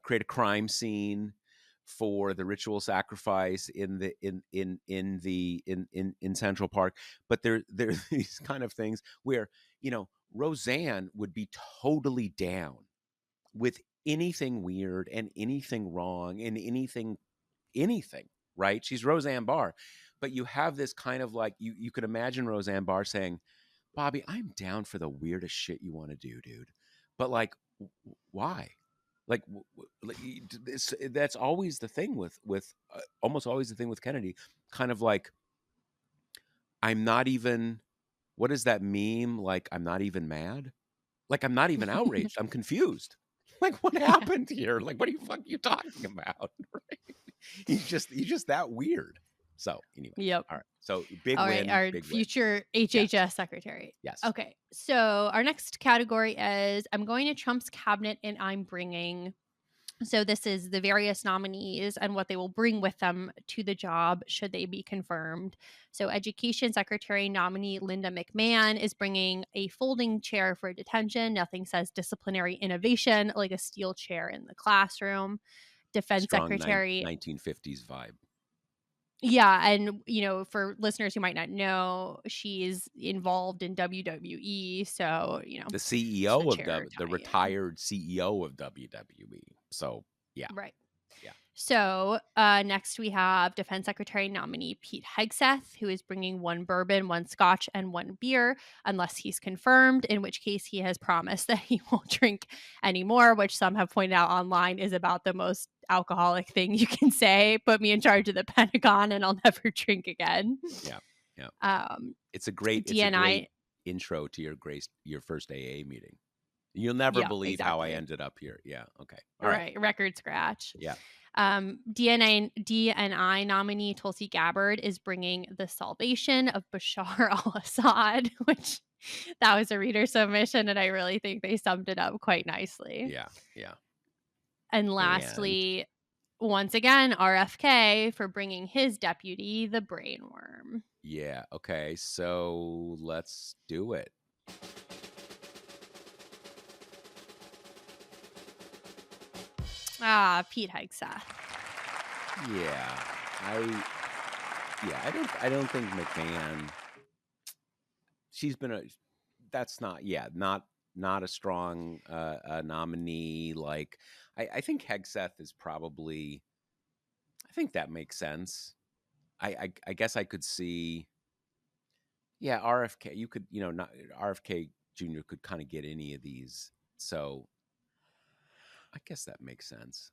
create a crime scene for the ritual sacrifice in Central Park? But there these kind of things where, Roseanne would be totally down with anything weird and anything wrong and anything, right? She's Roseanne Barr. But you have this kind of like, you could imagine Roseanne Barr saying, "Bobby, I'm down for the weirdest shit you want to do, dude. But like, why? Like, that's always the thing with almost always the thing with Kennedy. Kind of like, I'm not even. What is that meme? Like, I'm not even mad. Like, I'm not even outraged. I'm confused. Like, what Yeah. happened here? Like, what are you fuck you talking about? Right? He's just that weird. So anyway, Yep. all right. So big All right, win, our big win. future Yes, HHS secretary. yes. Okay, so our next category is I'm going to Trump's cabinet and I'm bringing. So this is the various nominees and what they will bring with them to the job should they be confirmed. So Education Secretary nominee Linda McMahon is bringing a folding chair for detention. Nothing says disciplinary innovation like a steel chair in the classroom. Defense Strong Secretary, 1950s vibe. yeah, and for listeners who might not know, she's involved in WWE, so The just a CEO of chair the tie-in. retired CEO of WWE. So yeah, Right. yeah. So next we have Defense Secretary nominee Pete Hegseth, who is bringing one bourbon, one scotch, and one beer, unless he's confirmed, in which case he has promised that he won't drink anymore, which some have pointed out online is about the most alcoholic thing you can say. Put me in charge of the Pentagon and I'll never drink again. Yeah, yeah. Um, It's a great DNI, intro to your first AA meeting. You'll never yeah, believe how I exactly. ended up here. Yeah. Okay. All right. Right, record scratch. Yeah. DNI nominee Tulsi Gabbard is bringing the salvation of Bashar al-Assad, which that was a reader submission, and I really think they summed it up quite nicely. Yeah. Yeah. And And lastly, once again, RFK for bringing his deputy, the brainworm. yeah. Okay. So let's do it. Ah, Pete Hegseth. Yeah. I I don't think McMahon, she's been a that's not yeah, not a strong nominee. Like I think Hegseth is probably, I think that makes sense. I guess I could see, yeah, RFK, you could, not RFK Jr. could kind of get any of these. So I guess that makes sense.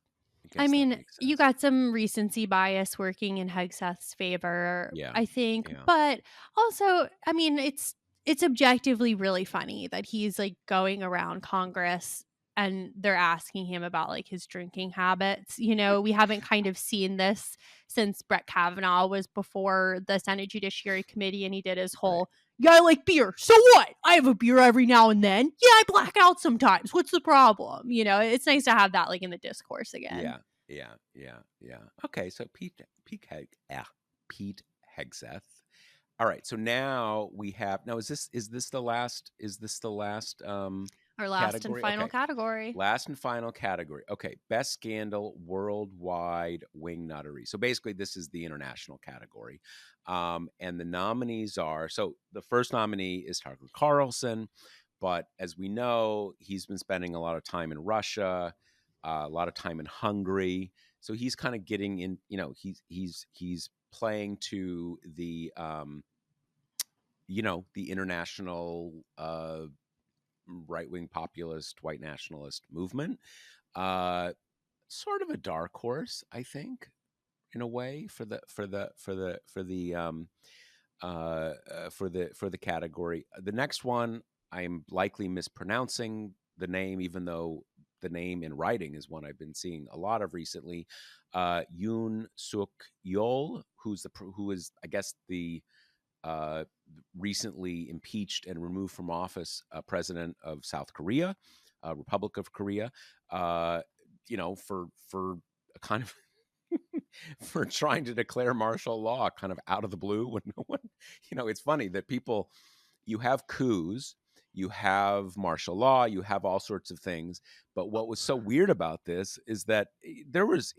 I I guess that mean, makes you sense. got some recency bias working in Hegseth's favor, Yeah. I think, Yeah. but also, I mean, it's objectively really funny that he's like going around Congress and they're asking him about like his drinking habits. You know, we haven't kind of seen this since Brett Kavanaugh was before the Senate Judiciary Committee and he did his Right. whole, yeah, I like beer. So what? I have a beer every now and then. Yeah, I black out sometimes. What's the problem? You know, it's nice to have that like in the discourse again. Yeah. Yeah. Yeah. Yeah. Okay. So Pete Hegseth. All right. So now we have, now is this the last Our last and category? final Okay. category. Last and final category. Okay. Best scandal worldwide wingnuttery. So basically, this is the international category. And the nominees are, so the first nominee is Tucker Carlson. But as we know, he's been spending a lot of time in Russia, a lot of time in Hungary. So he's kind of getting in, he's playing to the, the international right wing populist, white nationalist movement. Uh, Sort of a dark horse, I think, in a way for the category. The next one, I'm likely mispronouncing the name, even though the name in writing is one I've been seeing a lot of recently. Yoon Suk Yeol, who is, I guess, the uh, recently impeached and removed from office president of South Korea, Republic of Korea. Uh, for a kind of for trying to declare martial law kind of out of the blue when no one, it's funny that people, you have coups, you have martial law, you have all sorts of things. But what was so weird about this is that there was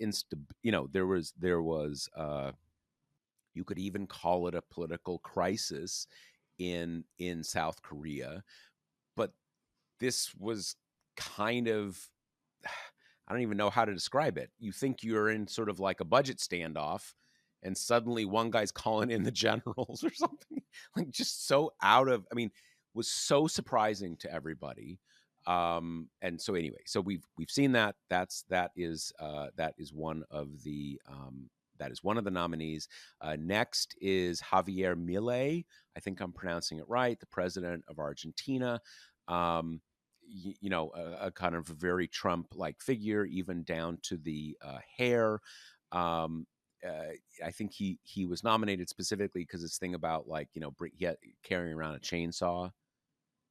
you could even call it a political crisis in South Korea. But this was kind of, I don't even know how to describe it. You think you're in sort of like a budget standoff, and suddenly one guy's calling in the generals or something, like just so out of. I mean, was so surprising to everybody. And so anyway, so we've seen that. That is one of the nominees. Next is Javier Milei. I think I'm pronouncing it right. The president of Argentina. Um, a kind of a very Trump-like figure, even down to the hair. Um, I think he was nominated specifically because this thing about, like, carrying around a chainsaw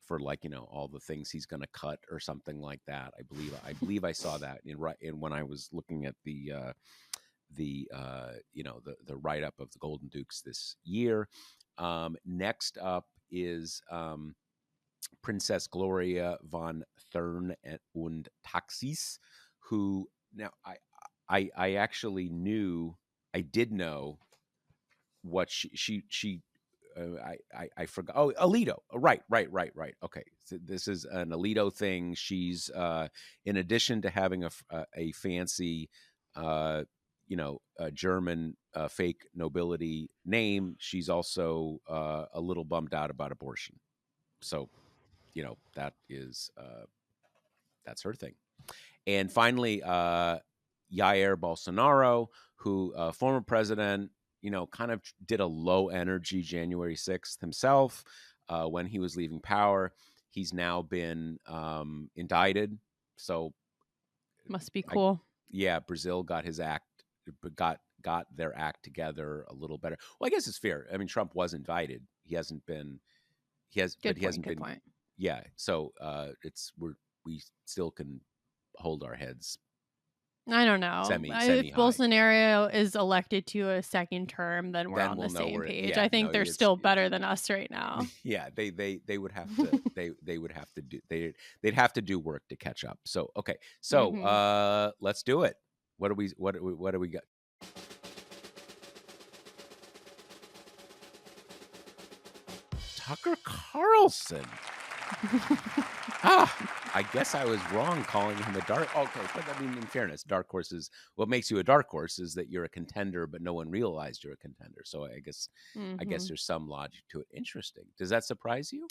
for, like, all the things he's going to cut or something like that. I believe I saw that in when I was looking at the write up of the Golden Dukes this year. Next up is Princess Gloria von Thurn und Taxis, who, now I actually I did know what she I forgot. Oh, Alito. Right. Okay, so this is an Alito thing. She's in addition to having a fancy a German fake nobility name, she's also a little bummed out about abortion. So, that's her thing. And finally, Jair Bolsonaro, who former president, kind of did a low energy January 6th himself when he was leaving power. He's now been indicted. So Must be I, cool. yeah, Brazil got their act together a little better. Well, I guess it's fair. I mean, Trump was indicted. He hasn't been. But Good he point. hasn't Good been. point. Yeah. So we still can hold our heads I don't know. semi If high. Bolsonaro is elected to a second term, then we're Then on we'll the know same where. page. Yeah. I No. think they're still better than us right now. Yeah. They would have to. They would have to do. They'd have to do work to catch up. So okay. So Hmm. let's do it. What do we got? Tucker Carlson. I guess I was wrong calling him a dark. Okay, but I mean, in fairness, dark horses. What makes you a dark horse is that you're a contender, but no one realized you're a contender. So I guess Hmm. there's some logic to it. Interesting. Does that surprise you?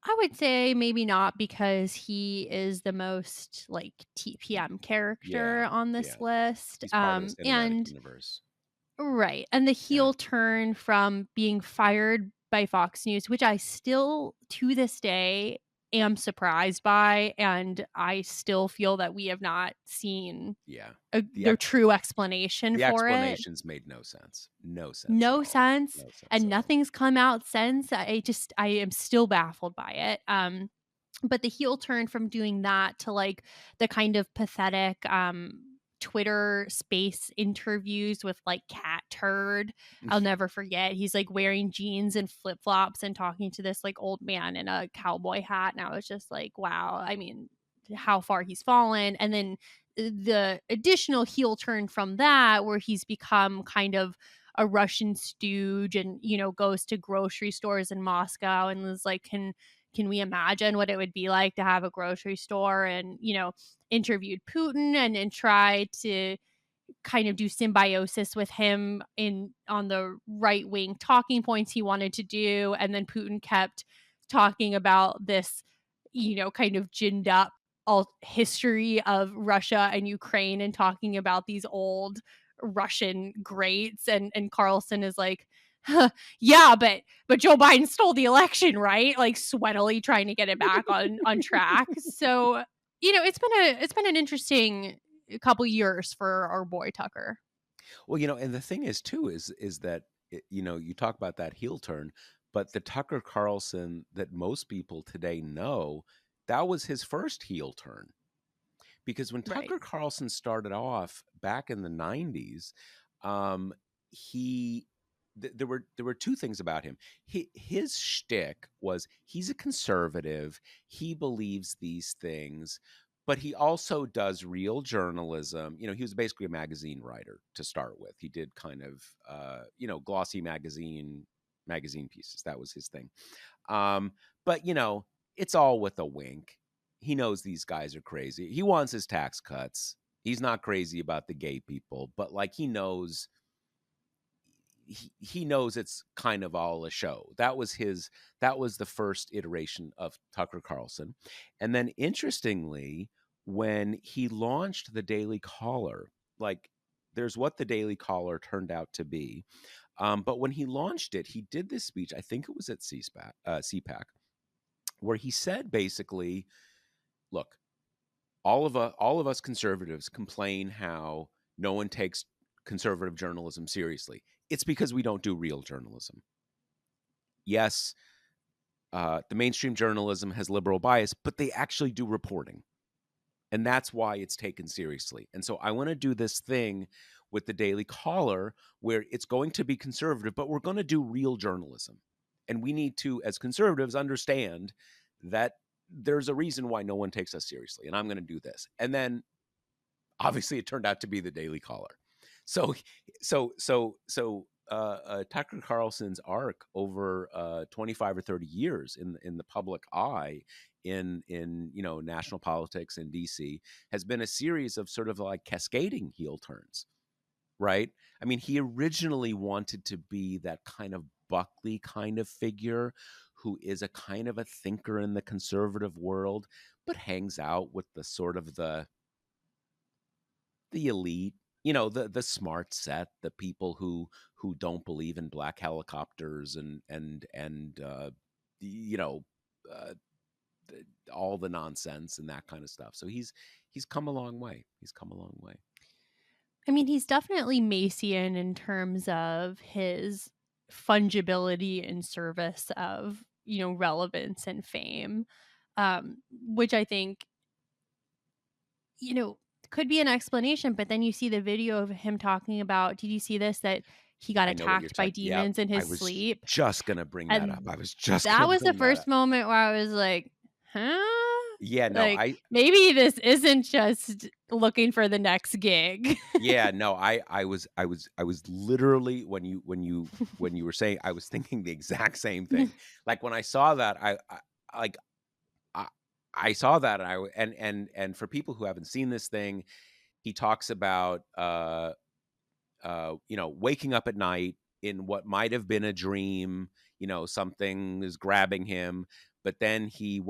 I would say maybe not because he is the most like TPM Yeah, character on yeah. this list. He's part of the cinematic And universe. right. And the Yeah, heel turn from being fired by Fox News, which I still to this day am surprised by, and I still feel that we have not seen yeah. The the ex- true explanation the for it. explanations made no sense. No sense at No all. sense, No sense and at all. nothing's come out since. I am still baffled by it. But the heel turn from doing that to like the kind of pathetic Twitter space interviews with like Cat Turd. I'll never forget. He's like wearing jeans and flip-flops and talking to this like old man in a cowboy hat. And I was just like, wow, I mean, how far he's fallen. And then the additional heel turn from that, where he's become kind of a Russian stooge and, goes to grocery stores in Moscow and is like, can we imagine what it would be like to have a grocery store and, interviewed Putin and try to kind of do symbiosis with him in on the right wing talking points he wanted to do. And then Putin kept talking about this, kind of ginned up all history of Russia and Ukraine and talking about these old Russian greats. And Carlson is like, huh, yeah, but Joe Biden stole the election, right? Like sweatily trying to get it back on track. So, it's been an interesting couple years for our boy Tucker. Well, and the thing is too is that you talk about that heel turn, but the Tucker Carlson that most people today know, that was his first heel turn. Because when Right. Tucker Carlson started off back in the 90s, um, he there were two things about him. His shtick was he's a conservative. He believes these things, but he also does real journalism. He was basically a magazine writer to start with. He did kind of glossy magazine pieces. That was his thing. Um, but it's all with a wink. He knows these guys are crazy. He wants his tax cuts. He's not crazy about the gay people, but like he knows it's kind of all a show. That was the first iteration of Tucker Carlson. And then interestingly, when he launched the Daily Caller, like there's what the Daily Caller turned out to be. But when he launched it, he did this speech. I think it was at CPAC, where he said basically, "Look, all of us conservatives complain how no one takes conservative journalism seriously. It's because we don't do real journalism. Yes, the mainstream journalism has liberal bias, but they actually do reporting, and that's why it's taken seriously. And so I want to do this thing with the Daily Caller where it's going to be conservative, but we're going to do real journalism. And we need to, as conservatives, understand that there's a reason why no one takes us seriously. And I'm going to do this." And then obviously it turned out to be the Daily Caller. So Tucker Carlson's arc over 25 or 30 years in the public eye in national politics in DC has been a series of sort of like cascading heel turns, right? I mean, he originally wanted to be that kind of Buckley kind of figure who is a kind of a thinker in the conservative world, but hangs out with the sort of the elite, the smart set, the people who don't believe in black helicopters and you know uh, all the nonsense and that kind of stuff. So he's come a long way. He's come a long way. I mean, he's definitely Macian in terms of his fungibility in service of, relevance and fame, which I think, you know, could be an explanation. But then you see the video of him talking about, did you see this? That he got I know what you're attacked by talking. Yep, demons in I his was sleep. just gonna bring that up. And I was just that gonna was the bring that first up. moment where I was like, huh? Yeah, no, Like, maybe this isn't just looking for the next gig. yeah, no, I was literally when you were saying, I was thinking the exact same thing. Like when I saw that, like I, I saw that, and and for people who haven't seen this thing, he talks about waking up at night in what might have been a dream, something is grabbing him, but then he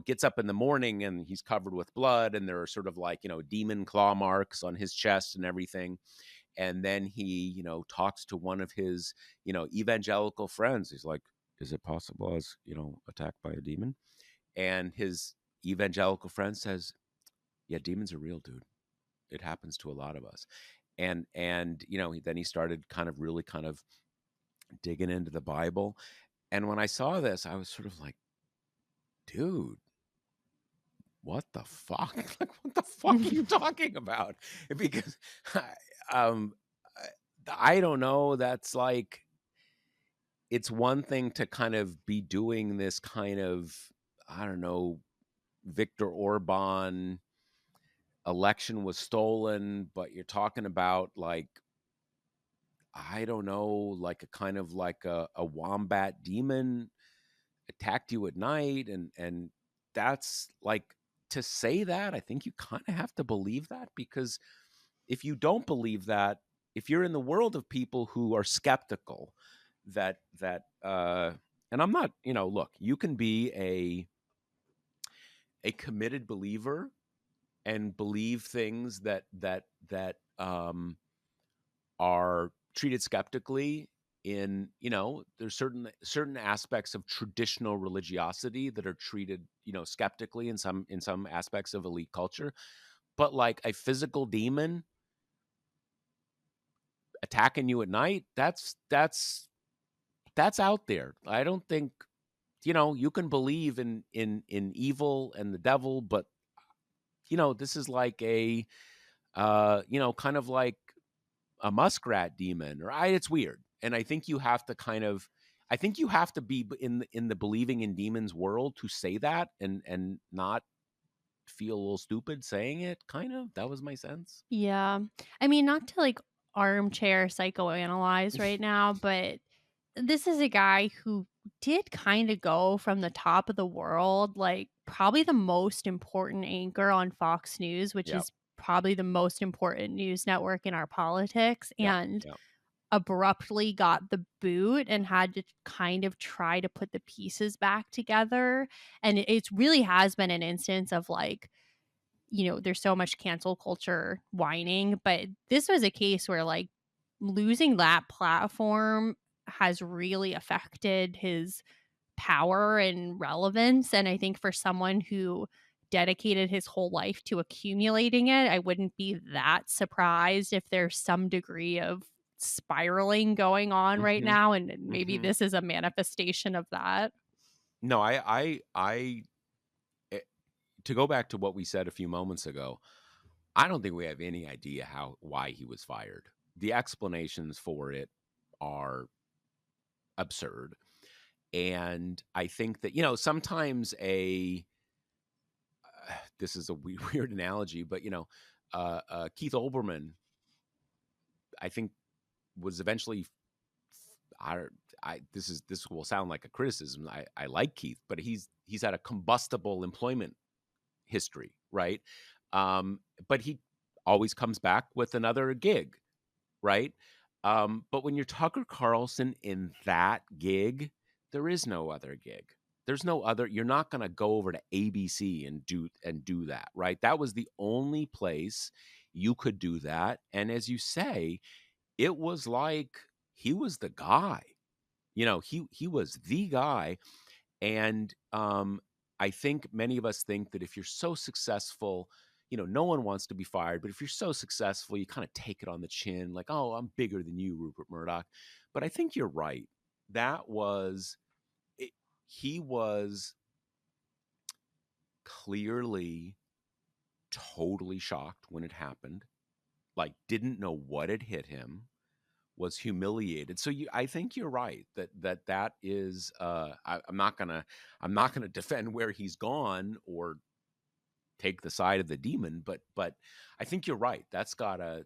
gets up in the morning and he's covered with blood and there are sort of like, demon claw marks on his chest and everything. And then he, talks to one of his, evangelical friends. He's like, is it possible I was, attacked by a demon? And his evangelical friend says, yeah, demons are real, dude. It happens to a lot of us. And then he started kind of really kind of digging into the Bible. And when I saw this, I was sort of like, dude, what the fuck? Like, what the fuck are you talking about? Because um I don't know. That's like, it's one thing to kind of be doing this kind of, I don't know, Viktor Orban election was stolen, but you're talking about like, I don't know, like a kind of like a wombat demon attacked you at night, and that's like, to say that, I think you kind of have to believe that, because if you don't believe that, if you're in the world of people who are skeptical, that and I'm not, look, you can be a committed believer and believe things that are treated skeptically in, there's certain aspects of traditional religiosity that are treated, skeptically in some aspects of elite culture. But like a physical demon attacking you at night, that's out there. I don't think, you can believe in evil and the devil, but this is like a kind of like a muskrat demon, or it's weird. And I think you have to kind of, I think you have to be in the believing in demons world to say that, and not feel a little stupid saying it, kind of. That was my sense. Yeah. I mean, not to like armchair psychoanalyze right now, but this is a guy who did kind of go from the top of the world, like probably the most important anchor on Fox News, which Yep. is probably the most important news network in our politics, Yep. and Yep. abruptly got the boot and had to kind of try to put the pieces back together. And it really has been an instance of like, there's so much cancel culture whining, but this was a case where like losing that platform has really affected his power and relevance. And I think for someone who dedicated his whole life to accumulating it, I wouldn't be that surprised if there's some degree of spiraling going on right Mm-hmm. now. And maybe Mm-hmm. this is a manifestation of that. No, eh, to go back to what we said a few moments ago, I don't think we have any idea why he was fired. The explanations for it are absurd. And I think that, sometimes this is a weird analogy, but, Keith Olbermann, I think, was eventually I this will sound like a criticism. I like Keith, but he's had a combustible employment history, right? But he always comes back with another gig, right? But when you're Tucker Carlson in that gig, there is no other gig. There's no other. You're not going to go over to ABC and do that, right? That was the only place you could do that. And as you say, it was like he was the guy. He was the guy. And I think many of us think that if you're so successful, no one wants to be fired, but if you're so successful, you kind of take it on the chin, like, oh, I'm bigger than you, Rupert Murdoch. But I think you're right. That was it, he was clearly totally shocked when it happened, like didn't know what had hit him, was humiliated. So I think you're right that is. I'm not gonna defend where he's gone or take the side of the demon, but I think you're right. That's gotta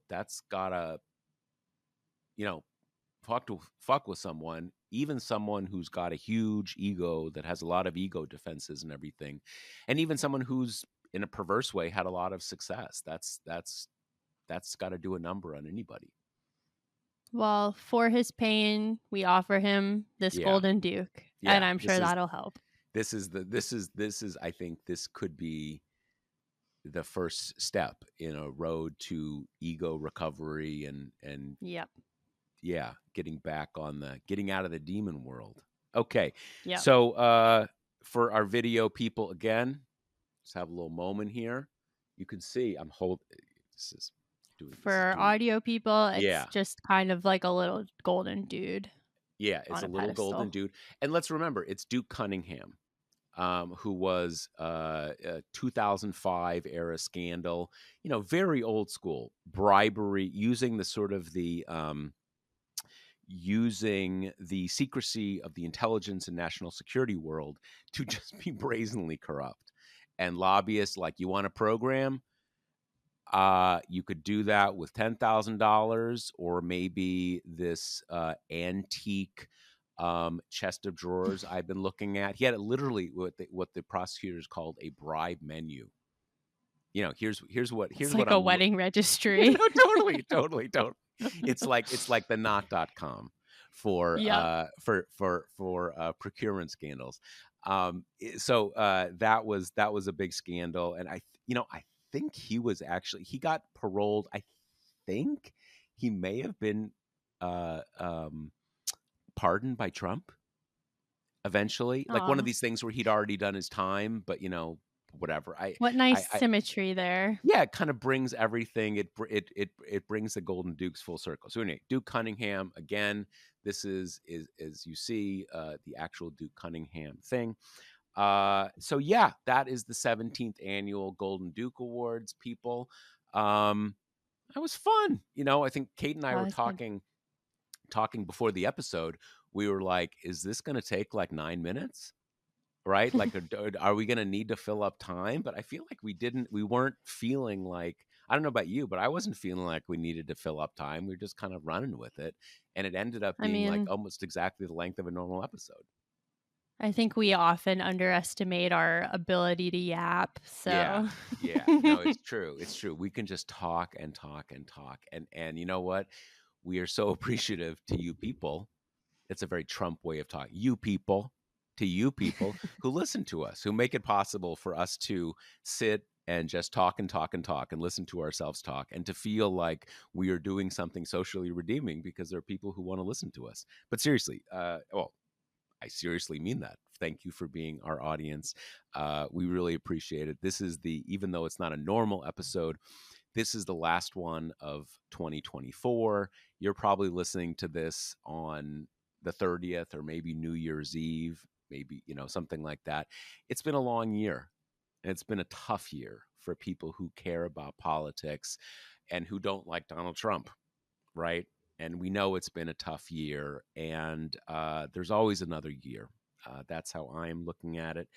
you know fuck with someone, even someone who's got a huge ego that has a lot of ego defenses and everything, and even someone who's in a perverse way had a lot of success. That's got to do a number on anybody. Well, for his pain, we offer him this Yeah, golden duke, and yeah. I'm This sure is that'll help. this is the this is I think this could be the first step in a road to ego recovery and Yep. yeah, getting out of the demon world. Okay. Yep. So for our video people again, let's have a little moment here. You can see I'm holding For this is our doing audio people, it's yeah. just kind of like a little golden dude Yeah, it's on a a little golden pedestal. dude. And let's remember, it's Duke Cunningham, who was a 2005 era scandal, very old school bribery, using the secrecy of the intelligence and national security world to just be brazenly corrupt. And lobbyists, like, you want a program, you could do that with $10,000 or maybe this antique chest of drawers I've been looking at. He had literally what the prosecutors called a bribe menu. Here's It's what like a I'm wedding registry. totally, totally, totally. It's like the not.com for Yep. procurement scandals. That was a big scandal, and I think he got paroled. I think he may have been uh, um, pardoned by Trump eventually, like one of Oh, these things where he'd already done his time, but whatever. what nice I symmetry there. Yeah, it kind of brings everything. It brings the Golden Dukes full circle. So anyway, Duke Cunningham again. This is as you see the actual Duke Cunningham thing. So yeah, that is the 17th annual Golden Duke Awards. People, that was fun. I think Kate and I That were was good. talking before the episode. We were like, "Is this going to take like 9 minutes?" Right? Like, are we going to need to fill up time? But I feel like we weren't feeling like, I don't know about you, but I wasn't feeling like we needed to fill up time. We were just kind of running with it. And it ended up I being like mean, almost exactly the length of a normal episode. I think we often underestimate our ability to yap. Yeah. So, Yeah. No, it's true. It's true. We can just talk and talk and talk. And you know what? We are so appreciative to you people. It's a very Trump way of talking. To you people who listen to us, who make it possible for us to sit and just talk and talk and talk and listen to ourselves talk and to feel like we are doing something socially redeeming because there are people who want to listen to us. But seriously, well, I seriously mean that. Thank you for being our audience. We really appreciate it. Even though it's not a normal episode, this is the last one of 2024. You're probably listening to this on the 30th or maybe New Year's Eve, maybe, something like that. It's been a long year. And it's been a tough year for people who care about politics and who don't like Donald Trump, right? And we know it's been a tough year, and there's always another year. That's how I'm looking at it.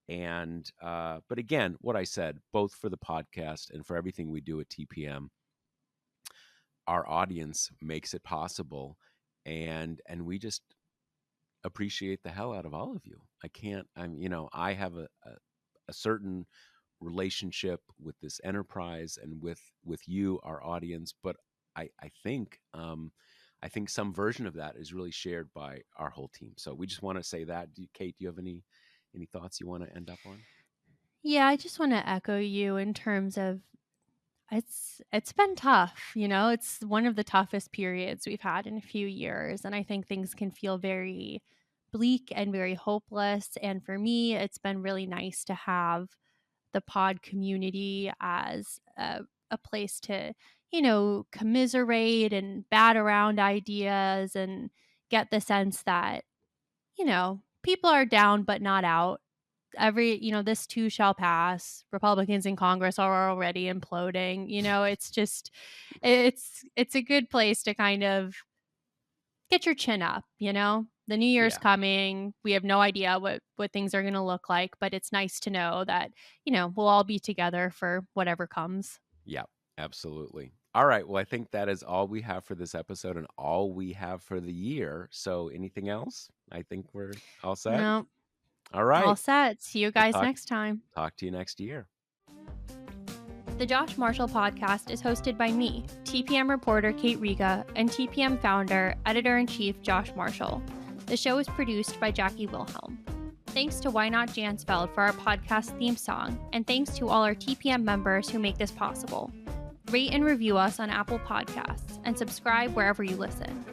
And but again, what I said, both for the podcast and for everything we do at TPM, our audience makes it possible. and we just appreciate the hell out of all of you. I have a certain relationship with this enterprise and with you, our audience, but I think I think some version of that is really shared by our whole team. So we just want to say that. Kate, do you have any thoughts you want to end up on? Yeah, I just want to echo you in terms of it's been tough, you know. It's one of the toughest periods we've had in a few years, and I think things can feel very bleak and very hopeless. And for me, it's been really nice to have the pod community as a place to, commiserate and bat around ideas and get the sense that, people are down but not out. This too shall pass. Republicans in Congress are already imploding. It's just, it's a good place to kind of get your chin up. The new year's Yeah. coming. We have no idea what things are going to look like, but it's nice to know that, we'll all be together for whatever comes. Yeah, absolutely. All right. Well, I think that is all we have for this episode and all we have for the year. So anything else? I think we're all set. No, All all right. set. See you We'll guys next time. talk to you next year. The Josh Marshall podcast is hosted by me, TPM reporter Kate Riga, and TPM founder, editor-in-chief Josh Marshall. The show is produced by Jackie Wilhelm. Thanks to Why Not Jansfeld for our podcast theme song, and thanks to all our TPM members who make this possible. Rate and review us on Apple Podcasts, and subscribe wherever you listen.